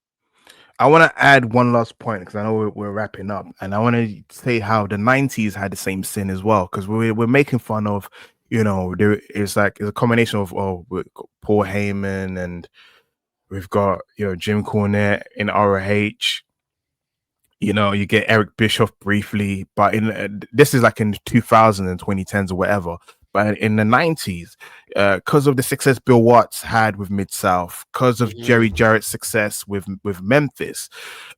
I want to add one last point because I know we're wrapping up, and I want to say how the '90s had the same sin as well, because we're making fun of, there is like it's a combination of we've got Paul Heyman and we've got Jim Cornette in ROH. You get Eric Bischoff briefly, but this is like in 2000s and 2010s or whatever. But in the 90s, because of the success Bill Watts had with Mid-South, because of Jerry Jarrett's success with Memphis,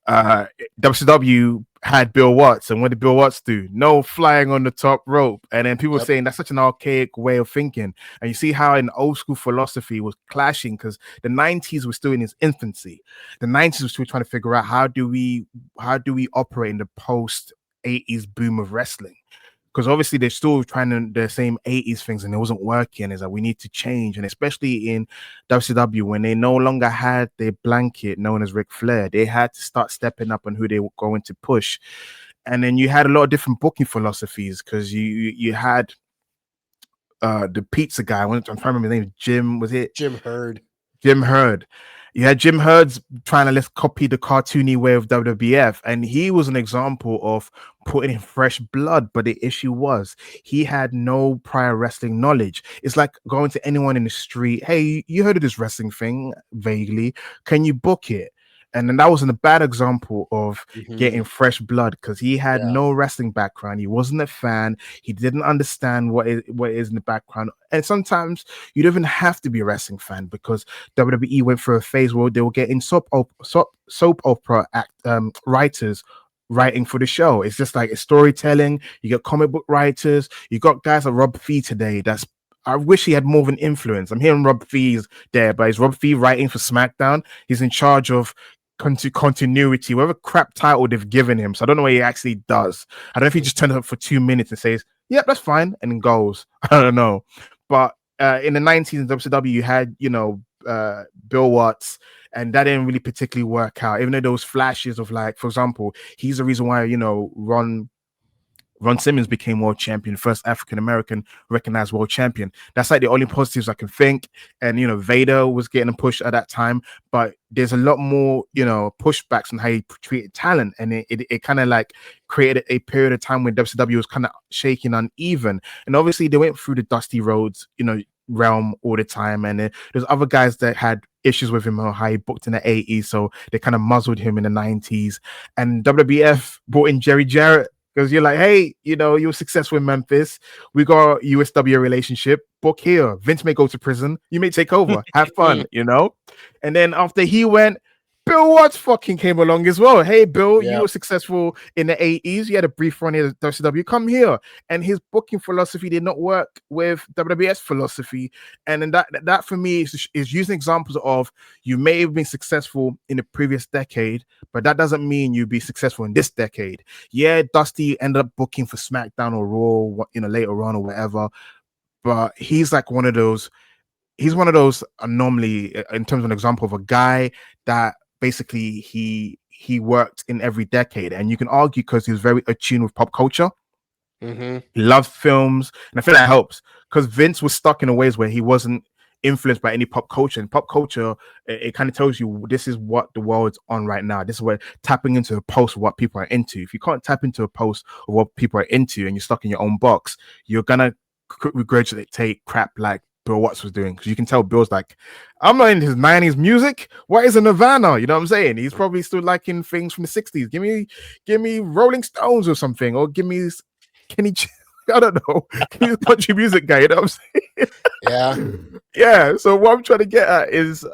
WCW had Bill Watts. And what did Bill Watts do? No flying on the top rope. And then people were saying that's such an archaic way of thinking. And you see how an old school philosophy was clashing because the 90s was still in its infancy. The 90s was still trying to figure out how do we operate in the post 80s boom of wrestling. Because obviously they're still trying the same 80s things and it wasn't working. Is that we need to change. And especially in WCW, when they no longer had their blanket known as Ric Flair, they had to start stepping up on who they were going to push. And then you had a lot of different booking philosophies because you had the pizza guy. I'm trying to remember his name. Jim Herd. Jim Herd. You had Jim Herd's trying to let's copy the cartoony way of WWF, and he was an example of putting in fresh blood. But the issue was he had no prior wrestling knowledge. It's like going to anyone in the street. Hey, you heard of this wrestling thing vaguely? Can you book it? And then that wasn't a bad example of getting fresh blood because he had no wrestling background. He wasn't a fan. He didn't understand what is in the background. And sometimes you don't even have to be a wrestling fan because WWE went through a phase where they were getting soap opera writers writing for the show. It's just like it's storytelling. You got comic book writers. You got guys like Rob Fee today. I wish he had more of an influence. I'm hearing Rob Fee's there, but is Rob Fee writing for SmackDown? He's in charge of continuity, whatever crap title they've given him. So I don't know what he actually does. I don't know if he just turns up for 2 minutes and says, yep, that's fine, and then goes. I don't know. But in the 90s in WCW, you had, Bill Watts, and that didn't really particularly work out, even though there was flashes of, like, for example, he's the reason why, Ron Simmons became world champion, first African-American recognized world champion. That's like the only positives I can think. And, Vader was getting a push at that time, but there's a lot more, pushbacks on how he treated talent. And it kind of like created a period of time when WCW was kind of shaking uneven. And obviously they went through the Dusty Rhodes, realm all the time. And there's other guys that had issues with him or how he booked in the 80s. So they kind of muzzled him in the 90s. And WWF brought in Jerry Jarrett because you're like, hey, you know, you were successful in Memphis. We got a USW relationship. Book here. Vince may go to prison. You may take over. Have fun, you know? And then after he went, Bill Watts fucking came along as well. Hey, Bill, you Yeah. were successful in the 80s. You had a brief run in WCW. Come here. And his booking philosophy did not work with WWS philosophy. And then that for me is using examples of you may have been successful in the previous decade, but that doesn't mean you'll be successful in this decade. Yeah, Dusty ended up booking for SmackDown or Raw, you know, later on or whatever. But he's like one of those anomaly in terms of an example of a guy that basically he worked in every decade, and you can argue because he was very attuned with pop culture. Mm-hmm. He loved films, and I feel that helps because Vince was stuck in a ways where he wasn't influenced by any pop culture. And pop culture, it kind of tells you this is what the world's on right now. This is where tapping into a pulse of what people are into. If you can't tap into a pulse of what people are into, and you're stuck in your own box, you're gonna regurgitate crap like Bill Watts was doing, because you can tell Bill's like, I'm not into his 90s music. What is a Nirvana? You know what I'm saying? He's probably still liking things from the 60s. Give me Rolling Stones or something, or give me Kenny. I don't know. Give me a country music guy. You know what I'm saying? Yeah. Yeah. So what I'm trying to get at is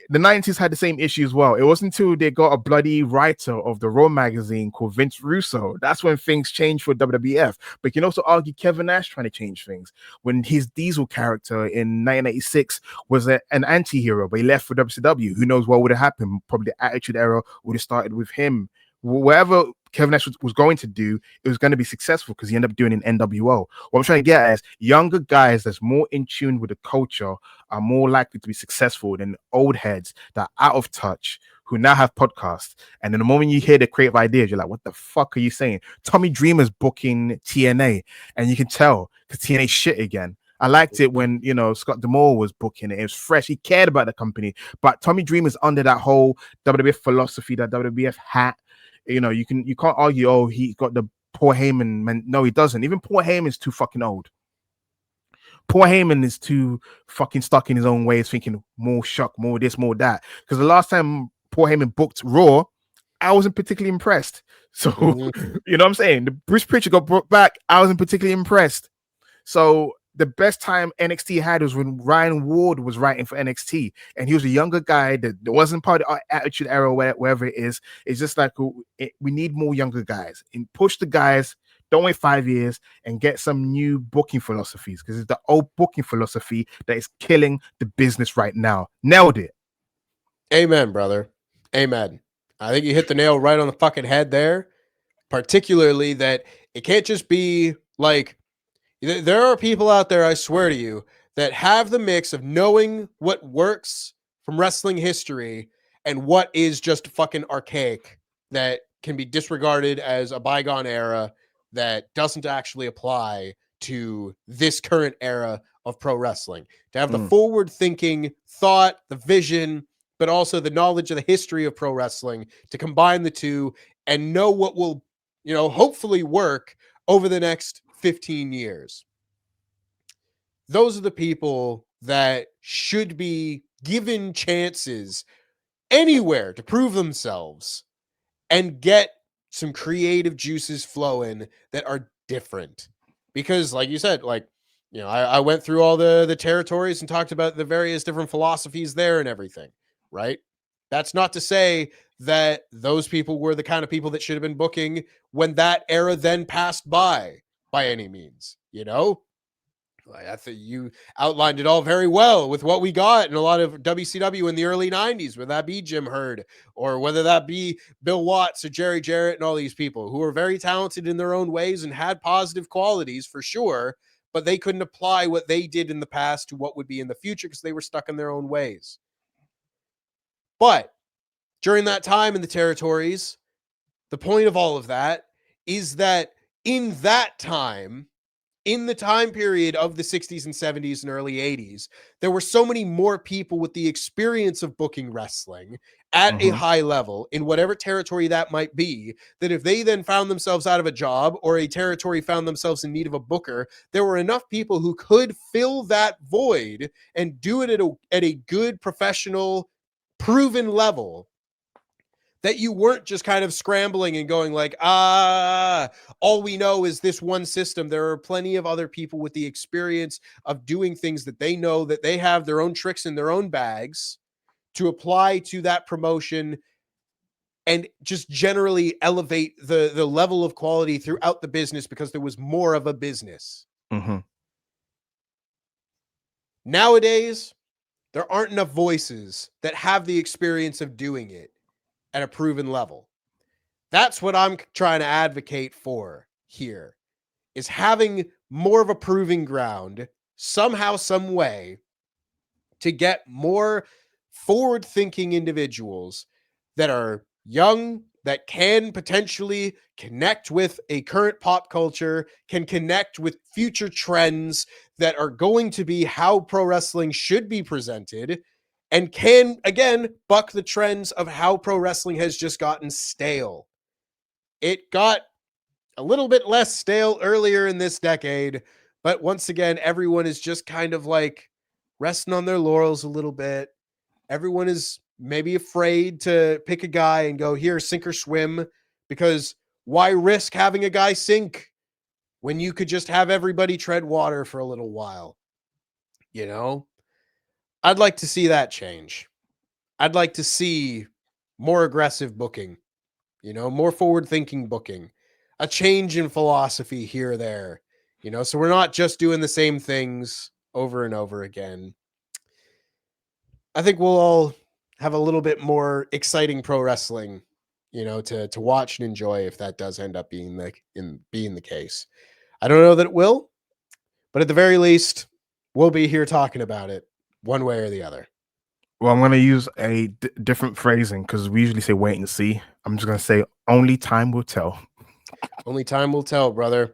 the 90s had the same issue as well. It wasn't until they got a bloody writer of the Raw magazine called Vince Russo. That's when things changed for WWF. But you can also argue Kevin Nash trying to change things. When his Diesel character in 1986 was an anti-hero, but he left for WCW. Who knows what would have happened? Probably the Attitude Era would have started with him. Whatever Kevin Nash was going to do, it was going to be successful because he ended up doing an NWO. What I'm trying to get at is younger guys that's more in tune with the culture are more likely to be successful than old heads that are out of touch who now have podcasts. And then the moment you hear the creative ideas, you're like, what the fuck are you saying? Tommy Dreamer's booking TNA, and you can tell because TNA shit again. I liked it when, you know, Scott D'Amore was booking it. It was fresh. He cared about the company. But Tommy Dreamer's under that whole WWF philosophy, that WWF hat. You know, you can't argue, oh, he got the Paul Heyman man. No, he doesn't. Even Paul Heyman's too fucking old. Paul Heyman is too fucking stuck in his own ways, thinking more shock, more this, more that. Because the last time Paul Heyman booked Raw, I wasn't particularly impressed. So, you know what I'm saying? The Bruce Pritchard got brought back. I wasn't particularly impressed. So the best time NXT had was when Ryan Ward was writing for NXT, and he was a younger guy that wasn't part of our Attitude Era, wherever it is. It's just like we need more younger guys and push the guys. Don't wait 5 years and get some new booking philosophies, because it's the old booking philosophy that is killing the business right now. Nailed it. Amen, brother. Amen. I think you hit the nail right on the fucking head there. Particularly that it can't just be like, there are people out there, I swear to you, that have the mix of knowing what works from wrestling history and what is just fucking archaic that can be disregarded as a bygone era that doesn't actually apply to this current era of pro wrestling. To have the forward thinking thought, the vision, but also the knowledge of the history of pro wrestling, to combine the two and know what will, you know, hopefully work over the next 15 years. Those are the people that should be given chances anywhere to prove themselves and get some creative juices flowing that are different. Because like you said, like, you know, I went through all the territories and talked about the various different philosophies there and everything, right? That's not to say that those people were the kind of people that should have been booking when that era then passed by any means, you know? I think you outlined it all very well with what we got in a lot of WCW in the early 90s, whether that be Jim Herd or whether that be Bill Watts or Jerry Jarrett and all these people who were very talented in their own ways and had positive qualities for sure, but they couldn't apply what they did in the past to what would be in the future because they were stuck in their own ways. But during that time in the territories, the point of all of that is that in that time, in the time period of the 60s and 70s and early 80s, there were so many more people with the experience of booking wrestling at a high level in whatever territory that might be, that if they then found themselves out of a job or a territory found themselves in need of a booker, there were enough people who could fill that void and do it at a good, professional, proven level that you weren't just kind of scrambling and going like, all we know is this one system. There are plenty of other people with the experience of doing things that they know, that they have their own tricks in their own bags to apply to that promotion and just generally elevate the level of quality throughout the business because there was more of a business. Mm-hmm. Nowadays, there aren't enough voices that have the experience of doing it at a proven level. That's what I'm trying to advocate for here, is having more of a proving ground somehow, some way, to get more forward-thinking individuals that are young, that can potentially connect with a current pop culture, can connect with future trends that are going to be how pro wrestling should be presented, and can, again, buck the trends of how pro wrestling has just gotten stale. It got a little bit less stale earlier in this decade, but once again, everyone is just kind of like resting on their laurels a little bit. Everyone is maybe afraid to pick a guy and go, here, sink or swim, because why risk having a guy sink when you could just have everybody tread water for a little while? You know, I'd like to see that change. I'd like to see more aggressive booking, more forward thinking booking, a change in philosophy here or there, so we're not just doing the same things over and over again. I think we'll all have a little bit more exciting pro wrestling, to watch and enjoy if that does end up being the case. I don't know that it will, but at the very least, we'll be here talking about it one way or the other. Well, I'm going to use a different phrasing because we usually say wait and see. I'm just going to say only time will tell. Only time will tell, brother.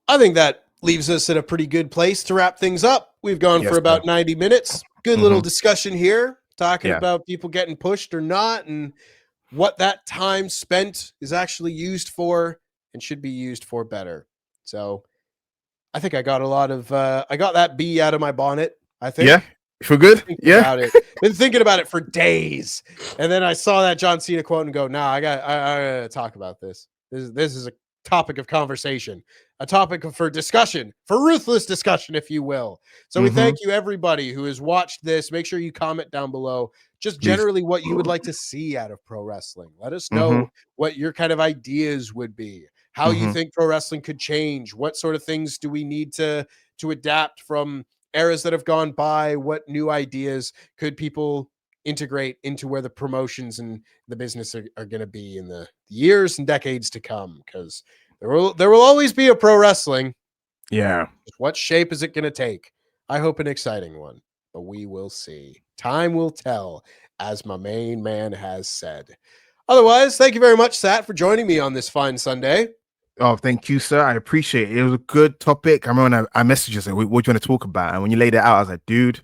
I think that leaves us at a pretty good place to wrap things up. We've gone for about 90 minutes. Good little discussion here, talking about people getting pushed or not and what that time spent is actually used for and should be used for better. So I think I got I got that bee out of my bonnet, I think. Yeah, feel good? About it. Been thinking about it for days. And then I saw that John Cena quote and go, nah, I gotta talk about this. This is a topic of conversation, a topic for discussion, for ruthless discussion, if you will. So we thank you, everybody who has watched this. Make sure you comment down below just generally what you would like to see out of pro wrestling. Let us know what your kind of ideas would be, how you think pro wrestling could change, what sort of things do we need to adapt from eras that have gone by, what new ideas could people integrate into where the promotions and the business are going to be in the years and decades to come, because there will always be a pro wrestling. Yeah. What shape is it going to take? I hope an exciting one, but we will see. Time will tell, as my main man has said. Otherwise, thank you very much, Sat, for joining me on this fine Sunday. Oh, thank you, sir. I appreciate it. It was a good topic. I remember I messaged you, said, what do you want to talk about? And when you laid it out, I was like, dude,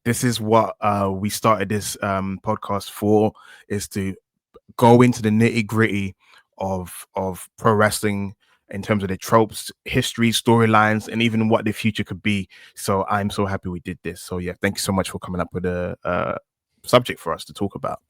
this is what we started this podcast for, is to go into the nitty gritty of pro wrestling in terms of the tropes, history, storylines, and even what the future could be. So I'm so happy we did this. So yeah, thank you so much for coming up with a subject for us to talk about.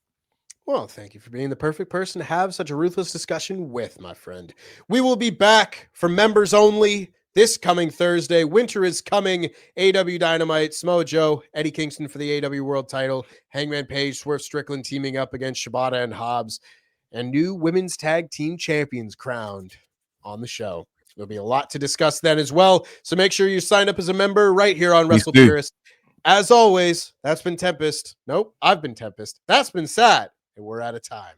Well, thank you for being the perfect person to have such a ruthless discussion with, my friend. We will be back for members only this coming Thursday. Winter is coming. AW Dynamite, Samoa Joe, Eddie Kingston for the AW World title, Hangman Page, Swerve Strickland teaming up against Shibata and Hobbs, and new women's tag team champions crowned on the show. There'll be a lot to discuss then as well. So make sure you sign up as a member right here on Wrestle Purist. As always, that's been Tempest. Nope, I've been Tempest. That's been Sad. And we're out of time.